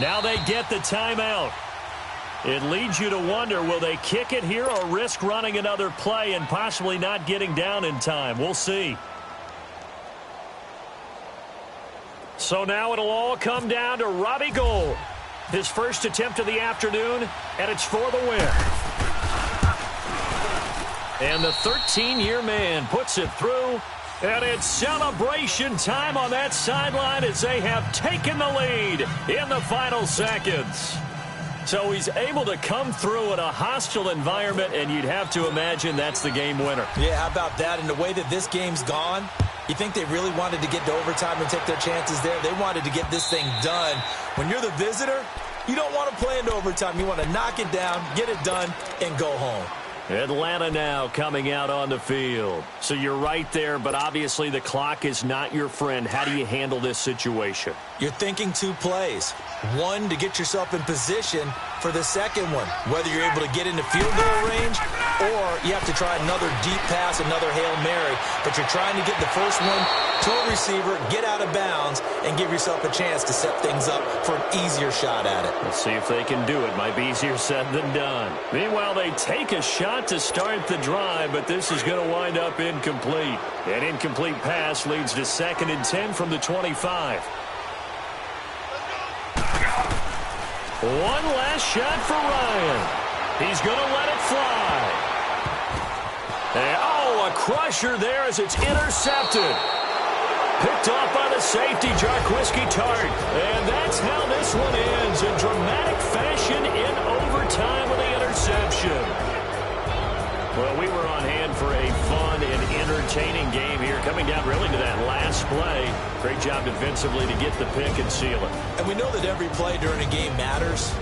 Now they get the timeout. It leads you to wonder, will they kick it here or risk running another play and possibly not getting down in time? We'll see. So now it'll all come down to Robbie Gould. His first attempt of the afternoon, and it's for the win. And the 13-year man puts it through, and it's celebration time on that sideline as they have taken the lead in the final seconds. So he's able to come through in a hostile environment, and you'd have to imagine that's the game winner. Yeah, how about that? And the way that this game's gone, you think they really wanted to get to overtime and take their chances there? They wanted to get this thing done. When you're the visitor, you don't want to play into overtime. You want to knock it down, get it done, and go home. Atlanta now coming out on the field. So you're right there, but obviously the clock is not your friend. How do you handle this situation? You're thinking 2 plays. One, to get yourself in position for the second one, whether you're able to get into field goal range or you have to try another deep pass, another Hail Mary, but you're trying to get the first one to a receiver, get out of bounds, and give yourself a chance to set things up for an easier shot at it. Let's see if they can do it. Might be easier said than done. Meanwhile, they take a shot to start the drive, but this is going to wind up incomplete. An incomplete pass leads to 2nd and 10 from the 25. One last shot for Ryan. He's going to let it fly. And, a crusher there as it's intercepted. Picked off by the safety, Jarquiski Tart. And that's how this one ends in dramatic fashion in overtime with the interception. Well, we were on hand for a fun and entertaining game here, coming down really to that last play. Great job defensively to get the pick and seal it. And we know that every play during a game matters.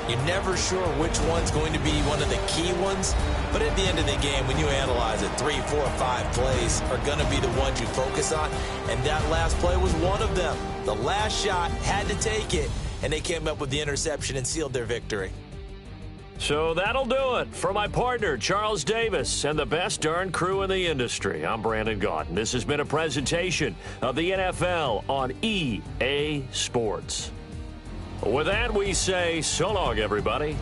You're never sure which one's going to be one of the key ones. But at the end of the game, when you analyze it, 3, 4, 5 plays are going to be the ones you focus on. And that last play was one of them. The last shot had to take it, and they came up with the interception and sealed their victory. So that'll do it. For my partner, Charles Davis, and the best darn crew in the industry, I'm Brandon Gaudin. This has been a presentation of the NFL on EA Sports. With that, we say so long, everybody.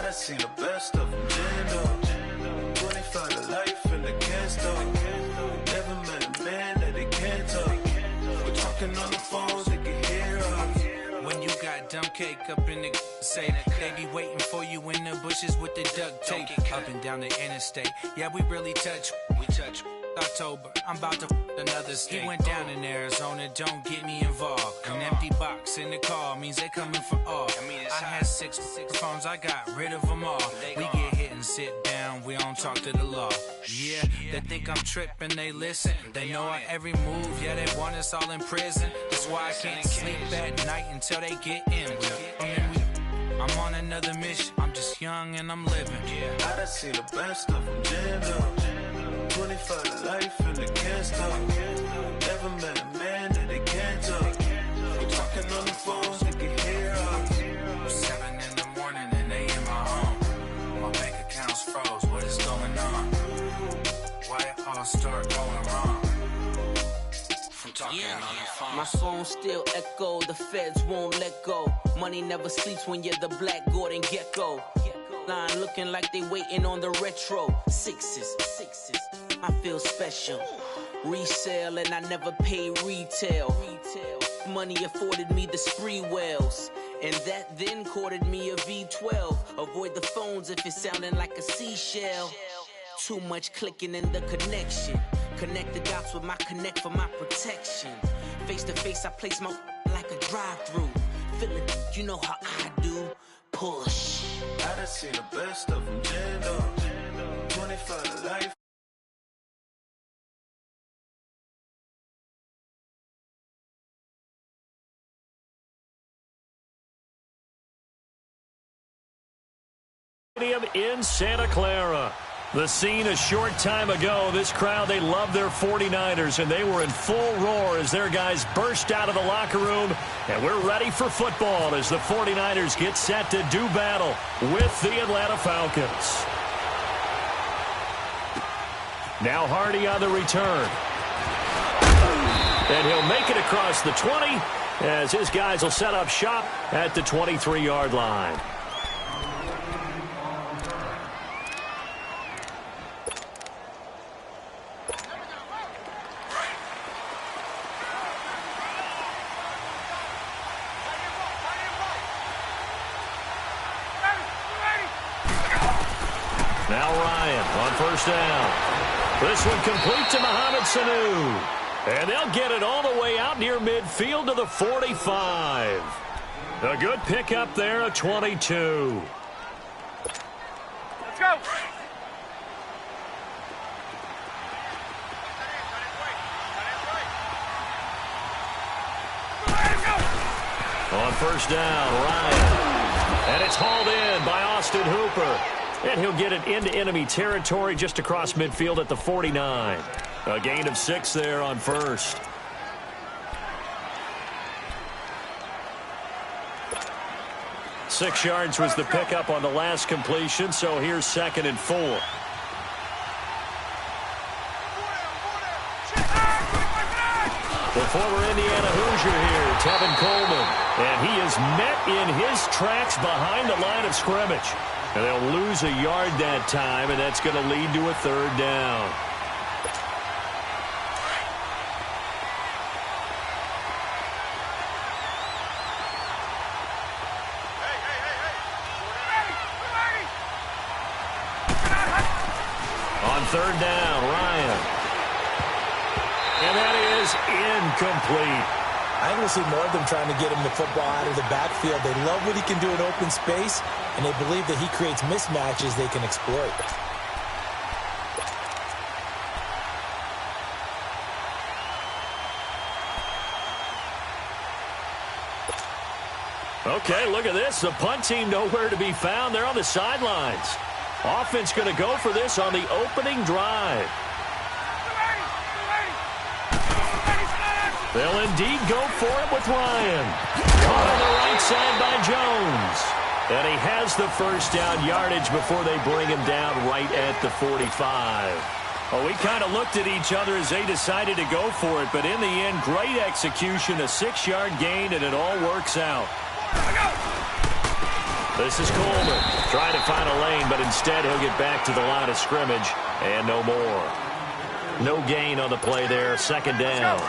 I seen the best of them, Jando. 25 to life and they can't stop. Never met a man that they can't talk. We're talking on the phones, they can hear us. When you got dumb cake up in the say, they be waiting for you in the bushes with the duct tape. Up and down the interstate, yeah, we really touch. We touch. October, I'm about to another state. He went down in Arizona, don't get me involved. An empty box in the car means they coming for all. I had six phones, I got rid of them all. We get hit and sit down, we don't talk to the law. Yeah, they think I'm tripping, they listen. They know our every move, yeah, they want us all in prison. That's why I can't sleep at night until they get in. I'm on another mission, I'm just young and I'm living. I done seen the best of them, Jando. 25 to life and they can't stop. Never met a man that they can't talk. We're talking on the phones, they can hear us. 7 in the morning and they in my home. My bank account's froze, what is going on? I'll start going wrong. From talking on the phone. My phone still echo, the feds won't let go. Money never sleeps when you're the Black Gordon Gecko. Line looking like they waiting on the retro. Sixes, I feel special. Resale and I never pay retail. Money afforded me the spree wells. And that then courted me a V12. Avoid the phones if it's sounding like a seashell. Too much clicking in the connection. Connect the dots with my connect for my protection. Face to face, I place my like a drive-through. Feeling, you know how I do. Push. I done seen the best of them, Jando. 25 to life. In Santa Clara. The scene a short time ago. This crowd, they love their 49ers, and they were in full roar as their guys burst out of the locker room. And we're ready for football as the 49ers get set to do battle with the Atlanta Falcons. Now Hardy on the return. And he'll make it across the 20 as his guys will set up shop at the 23-yard line. Now Ryan on first down. This one complete to Mohamed Sanu. And they'll get it all the way out near midfield to the 45. A good pickup there at 22. Let's go. On first down, Ryan. And it's hauled in by Austin Hooper. And he'll get it into enemy territory just across midfield at the 49. A gain of 6 there on first. Six yards was the pickup on the last completion, so here's 2nd and 4. The former Indiana Hoosier here, Tevin Coleman. And he is met in his tracks behind the line of scrimmage. And they'll lose a yard that time, and that's going to lead to a 3rd down. On 3rd down, Ryan. And that is incomplete. I think we'll see more of them trying to get him the football out of the backfield. They love what he can do in open space, and they believe that he creates mismatches they can exploit. Okay, look at this. The punt team nowhere to be found. They're on the sidelines. Offense going to go for this on the opening drive. They'll indeed go for it with Ryan. Caught on the right side by Jones. And he has the first down yardage before they bring him down right at the 45. Well, we kind of looked at each other as they decided to go for it, but in the end, great execution, a 6-yard gain, and it all works out. This is Coleman trying to find a lane, but instead he'll get back to the line of scrimmage, and no more. No gain on the play there, 2nd down.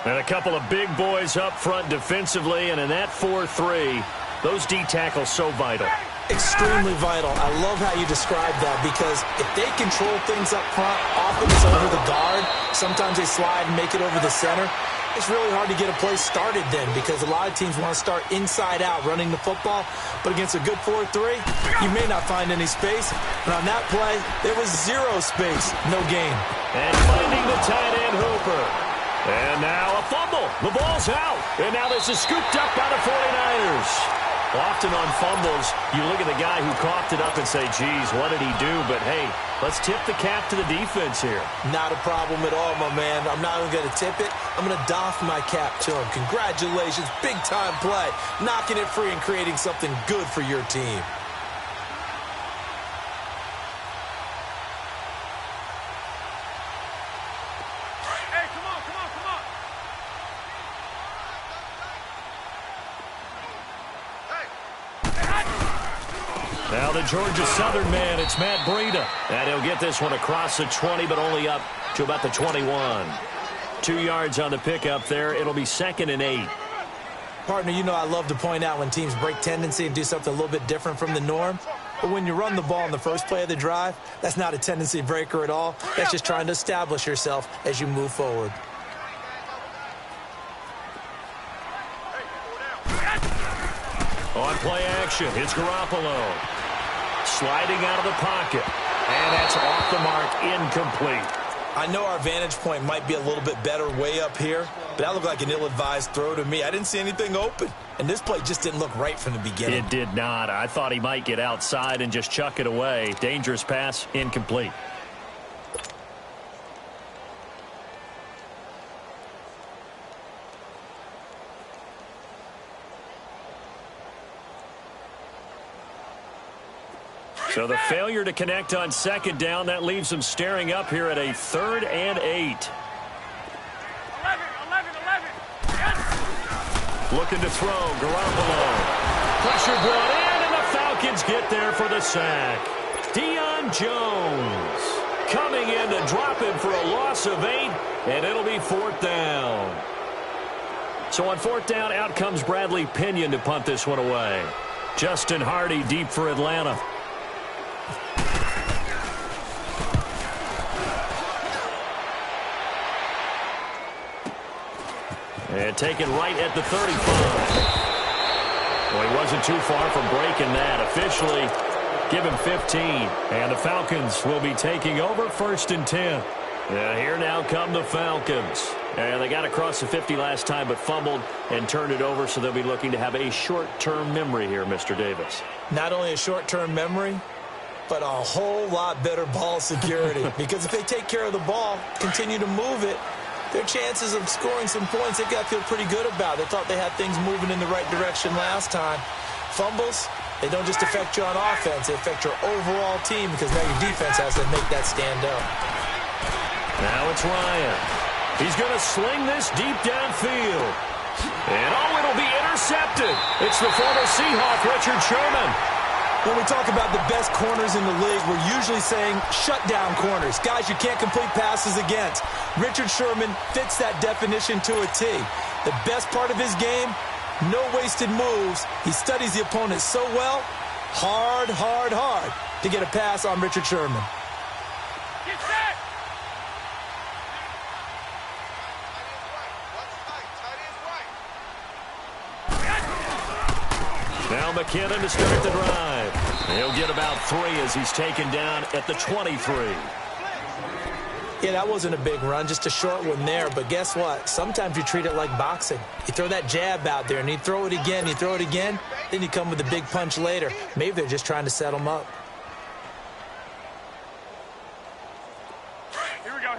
And a couple of big boys up front defensively, and in that 4-3, those D tackles so vital. Extremely vital. I love how you describe that, because if they control things up front, often it's over the guard. Sometimes they slide and make it over the center. It's really hard to get a play started then, because a lot of teams want to start inside out running the football. But against a good 4-3, you may not find any space. And on that play, there was 0 space, no gain. And finding the tight end, Hooper. And now a fumble. The ball's out. And now this is scooped up by the 49ers. Often on fumbles, you look at the guy who coughed it up and say, geez, what did he do? But, hey, let's tip the cap to the defense here. Not a problem at all, my man. I'm not even going to tip it. I'm going to doff my cap to him. Congratulations. Big-time play. Knocking it free and creating something good for your team. the Georgia Southern man, it's Matt Breida. And he'll get this one across the 20, but only up to about the 21. 2 yards on the pickup there. It'll be 2nd and 8. Partner, you know I love to point out when teams break tendency and do something a little bit different from the norm. But when you run the ball in the first play of the drive, that's not a tendency breaker at all. That's just trying to establish yourself as you move forward. On play action, it's Garoppolo. Sliding out of the pocket. And that's off the mark, incomplete. I know our vantage point might be a little bit better way up here, but that looked like an ill-advised throw to me. I didn't see anything open, and this play just didn't look right from the beginning. It did not. I thought he might get outside and just chuck it away. Dangerous pass, incomplete. So the failure to connect on 2nd down, that leaves them staring up here at a 3rd and 8. 11. Yes. Looking to throw, Garoppolo. Pressure brought in, and the Falcons get there for the sack. Deion Jones coming in to drop him for a loss of 8, and it'll be 4th down. So on 4th down, out comes Bradley Pinion to punt this one away. Justin Hardy deep for Atlanta. And taken right at the 35. Well, he wasn't too far from breaking that. Officially, give him 15. And the Falcons will be taking over 1st and 10. Here now come the Falcons. And they got across the 50 last time, but fumbled and turned it over, so they'll be looking to have a short-term memory here, Mr. Davis. Not only a short-term memory, but a whole lot better ball security. Because if they take care of the ball, continue to move it, their chances of scoring some points, they've got to feel pretty good about. They thought they had things moving in the right direction last time. Fumbles, they don't just affect you on offense. They affect your overall team because now your defense has to make that stand up. Now it's Ryan. He's going to sling this deep downfield. And, it'll be intercepted. It's the former Seahawk, Richard Sherman. When we talk about the best corners in the league, we're usually saying shutdown corners, guys you can't complete passes against. Richard Sherman fits that definition to a T. The best part of his game, no wasted moves. He studies the opponent so well, hard to get a pass on Richard Sherman. Get set. Now McKinnon to start the drive. He'll get about 3 as he's taken down at the 23. Yeah, that wasn't a big run, just a short one there. But guess what? Sometimes you treat it like boxing. You throw that jab out there, and you throw it again, then you come with a big punch later. Maybe they're just trying to set him up. Here we go.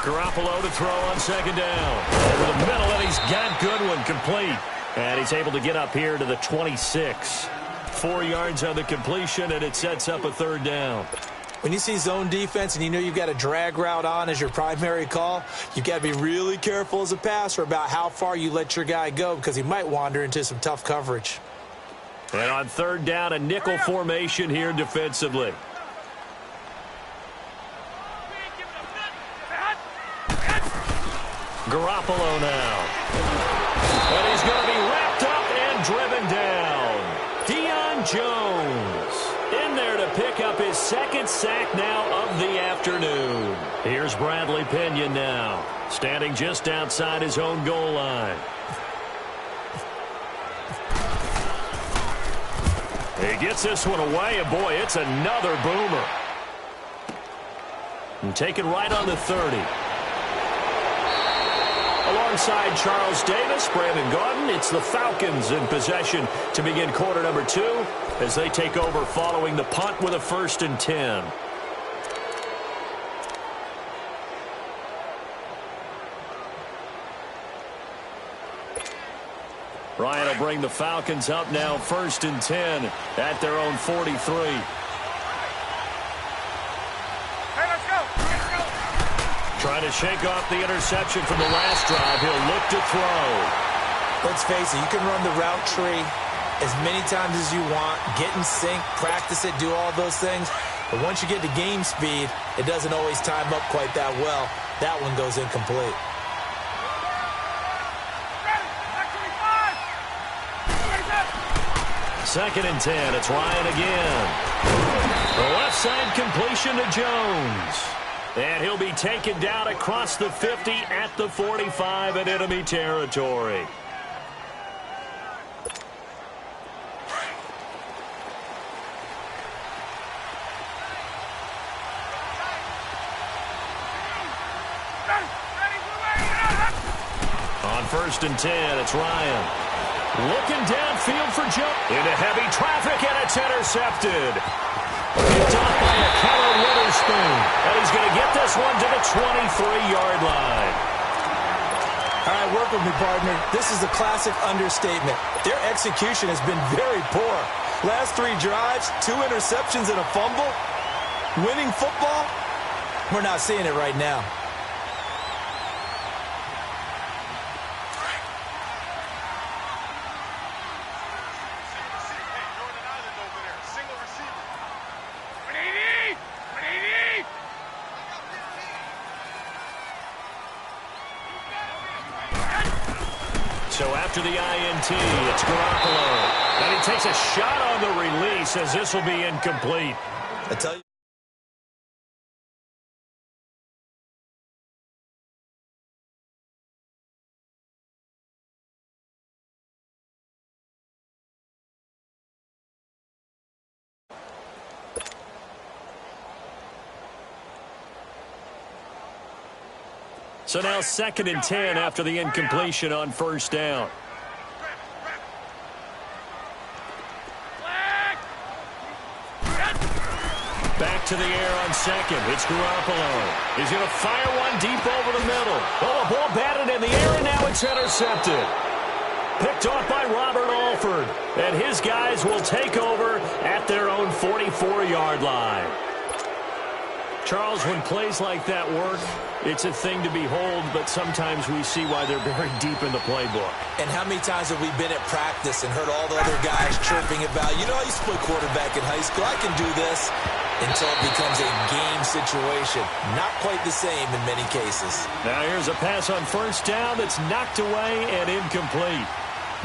Garoppolo to throw on 2nd down. Over the middle, and he's got Goodwin complete. And he's able to get up here to the 26. 4 yards on the completion, and it sets up a 3rd down. When you see zone defense and you know you've got a drag route on as your primary call, you've got to be really careful as a passer about how far you let your guy go because he might wander into some tough coverage. And on 3rd down, a nickel formation here defensively. Garoppolo now. And he's going to be wrapped up and driven down. Deion Jones in there to pick up his 2nd sack now of the afternoon. Here's Bradley Pinion now, standing just outside his own goal line. He gets this one away, and boy, it's another boomer. And taken right on the 30. Alongside Charles Davis, Brandon Gaudin, it's the Falcons in possession to begin quarter number 2 as they take over following the punt with a 1st and 10. Ryan will bring the Falcons up now 1st and 10 at their own 43. Trying to shake off the interception from the last drive. He'll look to throw. Let's face it, you can run the route tree as many times as you want, get in sync, practice it, do all those things. But once you get to game speed, it doesn't always time up quite that well. That one goes incomplete. Second and 10. It's Ryan again. The left side completion to Jones. And he'll be taken down across the 50 at the 45 in enemy territory. On first and 10, it's Ryan. Looking downfield for Jones. Into heavy traffic, and it's intercepted. Picked off by a Keller Witherspoon. And he's going to get this one to the 23-yard line. All right, work with me, partner. This is a classic understatement. Their execution has been very poor. Last 3 drives, 2 interceptions and a fumble. Winning football? We're not seeing it right now. So after the INT, it's Garoppolo. And he takes a shot on the release as this will be incomplete. I tell you. So now second and 10 after the incompletion on first down. Back to the air on second. It's Garoppolo. He's going to fire one deep over the middle. Oh, a ball batted in the air, and now it's intercepted. Picked off by Robert Alford. And his guys will take over at their own 44-yard line. Charles, when plays like that work, it's a thing to behold, but sometimes we see why they're very deep in the playbook. And how many times have we been at practice and heard all the other guys chirping about, you know, I used to play quarterback in high school, I can do this, until it becomes a game situation. Not quite the same in many cases. Now here's a pass on first down that's knocked away and incomplete.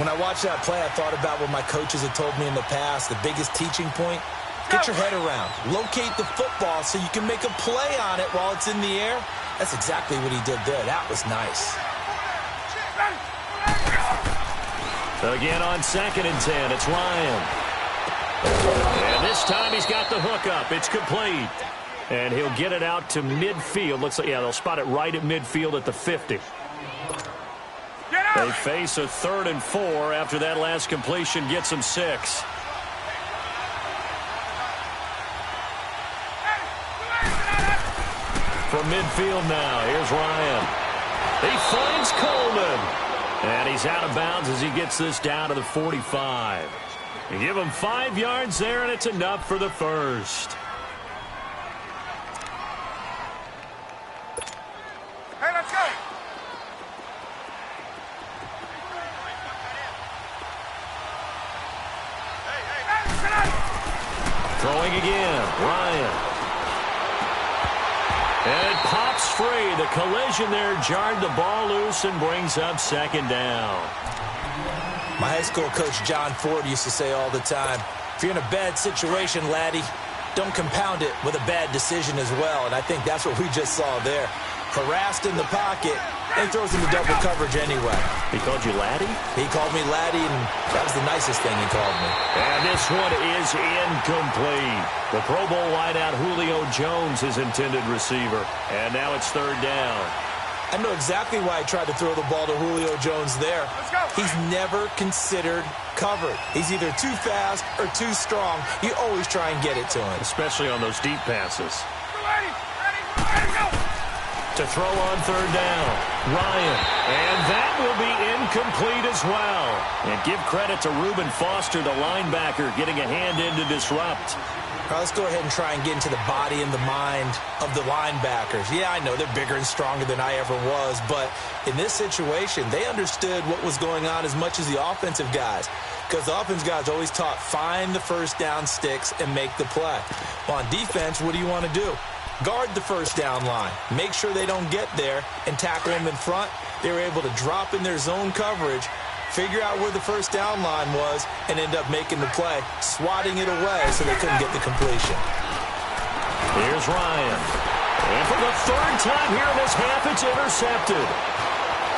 When I watched that play, I thought about what my coaches had told me in the past, the biggest teaching point. Get your head around. Locate the football so you can make a play on it while it's in the air. That's exactly what he did there. That was nice. Again on second and 10, it's Ryan. And this time he's got the hook up. It's complete. And he'll get it out to midfield. Looks like, yeah, they'll spot it right at midfield at the 50. They face a 3rd and 4 after that last completion gets them 6. From midfield now, here's Ryan. He finds Coleman. And he's out of bounds as he gets this down to the 45. You give him 5 yards there, and it's enough for the first. Hey, let's go. Throwing again, Ryan. And it pops free. The collision there jarred the ball loose and brings up second down. My high school coach, John Ford, used to say all the time, if you're in a bad situation, laddie, don't compound it with a bad decision as well. And I think that's what we just saw there. Harassed in the pocket, and he throws into double coverage anyway. He called you laddie? He called me laddie, and that was the nicest thing he called me. And this one is incomplete. The Pro Bowl wideout Julio Jones, his intended receiver. And now it's third down. I know exactly why I tried to throw the ball to Julio Jones there. He's never considered covered. He's either too fast or too strong. You always try and get it to him. Especially on those deep passes. To throw on third down, Ryan. And that will be incomplete as well. And give credit to Reuben Foster, the linebacker, getting a hand in to disrupt. Now let's go ahead and try and get into the body and the mind of the linebackers. Yeah, I know they're bigger and stronger than I ever was, but in this situation, they understood what was going on as much as the offensive guys, because the offensive guys always taught find the first down sticks and make the play. Well, on defense, what do you want to do? Guard the first down line. Make sure they don't get there and tackle them in front. They were able to drop in their zone coverage, figure out where the first down line was, and end up making the play, swatting it away so they couldn't get the completion. Here's Ryan. And for the third time here in this half, it's intercepted.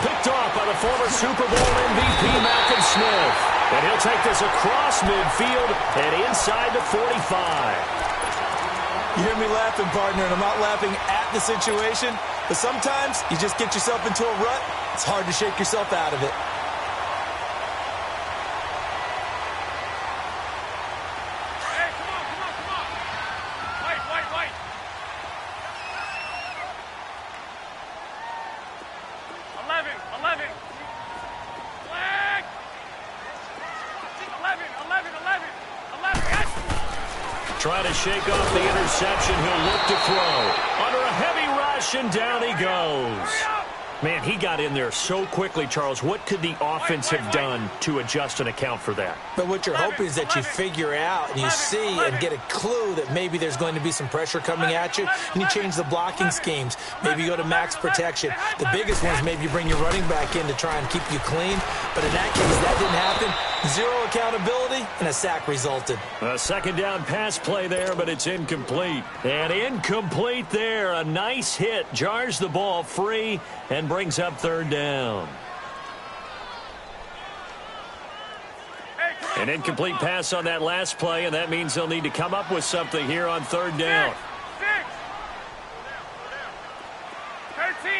Picked off by the former Super Bowl MVP, Malcolm Smith. And he'll take this across midfield and inside the 45. You hear me laughing, partner, and I'm not laughing at the situation, but sometimes you just get yourself into a rut. It's hard to shake yourself out of it. Hey, come on. White. 11. Flag. 11. Yes. Trying to shake off the interception. He'll look to throw. Under a heavy rush, and down he goes. Man, he got in there so quickly, Charles. What could the offense have done to adjust and account for that? But what you're hoping is that you figure out and you see and get a clue that maybe there's going to be some pressure coming at you, and you change the blocking schemes. Maybe you go to max protection. The biggest one is maybe you bring your running back in to try and keep you clean. But in that case, that didn't happen. Zero accountability, and a sack resulted. A second down pass play there, but it's incomplete. And incomplete there. A nice hit. Jars the ball free and brings up third down. An incomplete pass on that last play, and that means they'll need to come up with something here on third down. 13.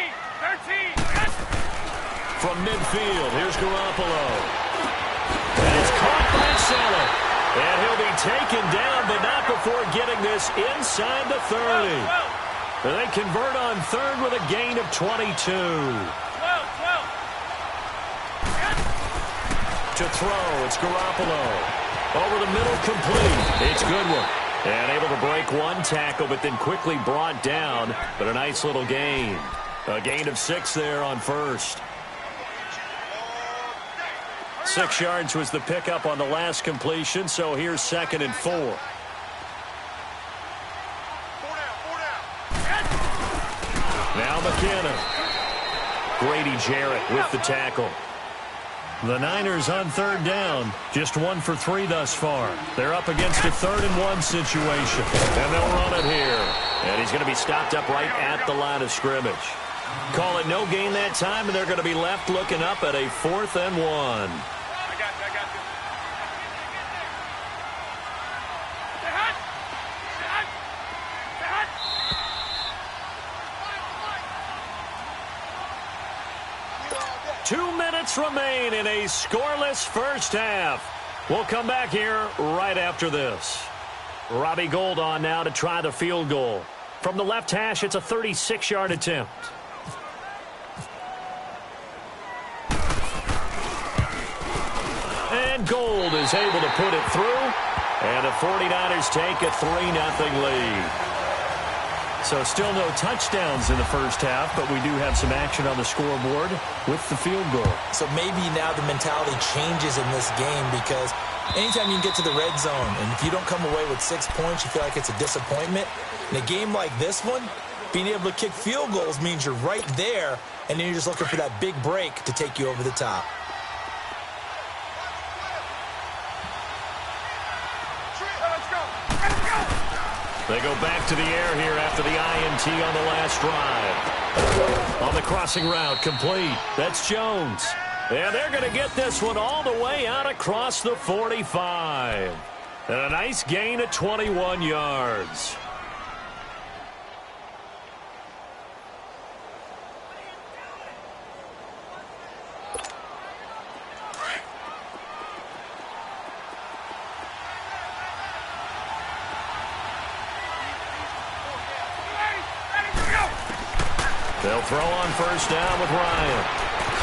From midfield, here's Garoppolo. And it's caught by Salah. And he'll be taken down, but not before getting this inside the 30. And they convert on third with a gain of 22. 12. To throw, it's Garoppolo. Over the middle, complete. It's Goodwin. And able to break one tackle, but then quickly brought down. But a nice little gain. A gain of 6 there on first. 6 yards was the pickup on the last completion, so here's 2nd and 4. Now McKinnon. Grady Jarrett with the tackle. The Niners on third down, just 1 for 3 thus far. They're up against a 3rd and 1 situation, and they'll run it here. And he's going to be stopped up right at the line of scrimmage. Call it no gain that time, and they're going to be left looking up at a 4th and 1. I got you. 2 minutes remain in a scoreless first half. We'll come back here right after this. Robbie Gould on now to try the field goal. From the left hash, it's a 36-yard attempt. And Gould is able to put it through. And the 49ers take a 3-0 lead. So still no touchdowns in the first half, but we do have some action on the scoreboard with the field goal. So maybe now the mentality changes in this game, because anytime you can get to the red zone, and if you don't come away with 6 points, you feel like it's a disappointment. In a game like this one, being able to kick field goals means you're right there, and then you're just looking for that big break to take you over the top. They go back to the air here after the INT on the last drive. On the crossing route, complete. That's Jones. And they're going to get this one all the way out across the 45. And a nice gain of 21 yards. They'll throw on first down with Ryan.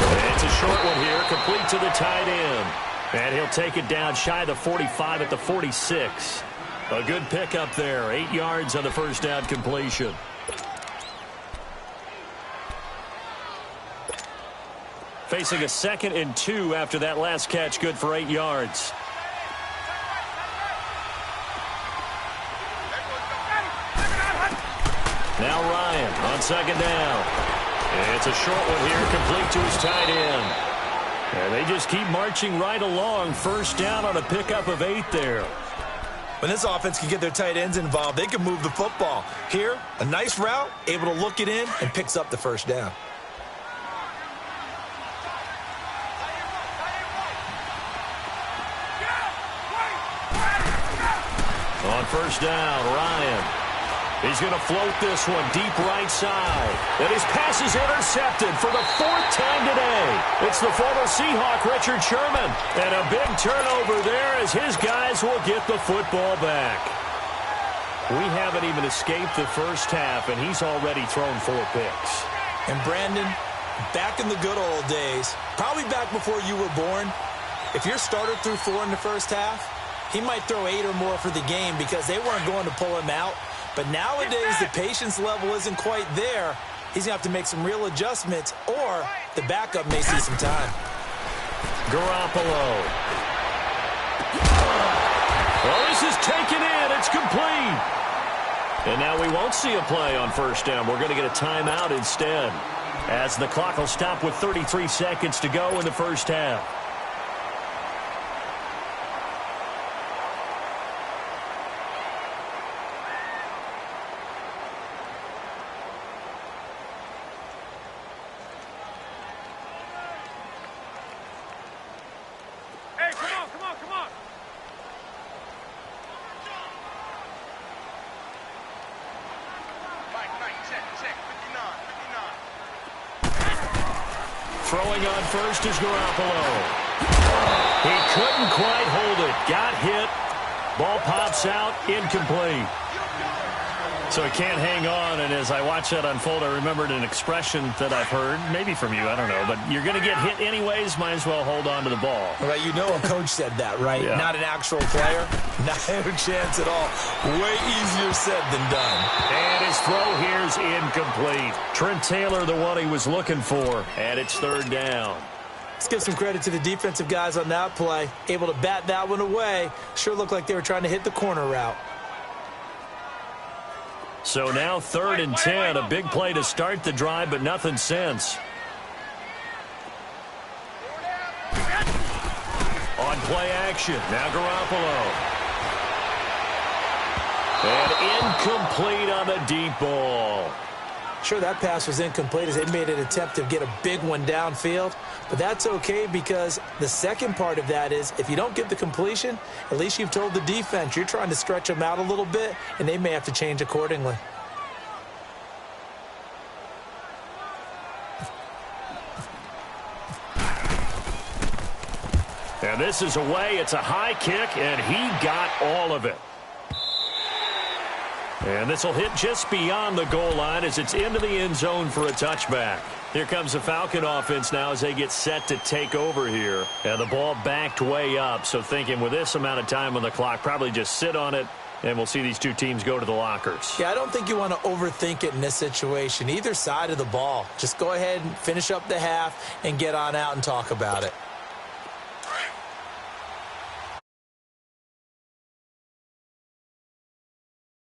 And it's a short one here, complete to the tight end. And he'll take it down shy of the 45 at the 46. A good pickup there. 8 yards on the first down completion. Facing a 2nd and 2 after that last catch, good for 8 yards. Now Ryan on 2nd down. It's a short one here, complete to his tight end. And they just keep marching right along. First down on a pickup of 8 there. When this offense can get their tight ends involved, they can move the football. Here, a nice route, able to look it in, and picks up the first down. On first down, Ryan. He's going to float this one deep right side. And his pass is intercepted for the 4th time today. It's the former Seahawk, Richard Sherman. And a big turnover there as his guys will get the football back. We haven't even escaped the first half, and he's already thrown 4 picks. And Brandon, back in the good old days, probably back before you were born, if your starter threw 4 in the first half, he might throw 8 or more for the game because they weren't going to pull him out. But nowadays, the patience level isn't quite there. He's going to have to make some real adjustments, or the backup may see some time. Garoppolo. Well, this is taken in. It's complete. And now we won't see a play on first down. We're going to get a timeout instead, as the clock will stop with 33 seconds to go in the first half. Throwing on first is Garoppolo. He couldn't quite hold it. Got hit. Ball pops out. Incomplete. So he can't hang on, and as I watch that unfold, I remembered an expression that I've heard, maybe from you, I don't know, but you're going to get hit anyways, might as well hold on to the ball. Right, you know a coach said that, right? Yeah. Not an actual player. Not a chance at all. Way easier said than done. And his throw here's incomplete. Trent Taylor, the one he was looking for, and it's 3rd down. Let's give some credit to the defensive guys on that play. Able to bat that one away. Sure looked like they were trying to hit the corner route. So now 3rd and 10, a big play to start the drive, but nothing since. On play action, now Garoppolo. And incomplete on the deep ball. Sure, that pass was incomplete as they made an attempt to get a big one downfield, but that's okay because the second part of that is if you don't get the completion, at least you've told the defense you're trying to stretch them out a little bit, and they may have to change accordingly. And this is away. It's a high kick, and he got all of it. And this will hit just beyond the goal line as it's into the end zone for a touchback. Here comes the Falcon offense now as they get set to take over here. And the ball backed way up, so thinking with this amount of time on the clock, probably just sit on it, and we'll see these two teams go to the lockers. Yeah, I don't think you want to overthink it in this situation. Either side of the ball. Just go ahead and finish up the half and get on out and talk about it.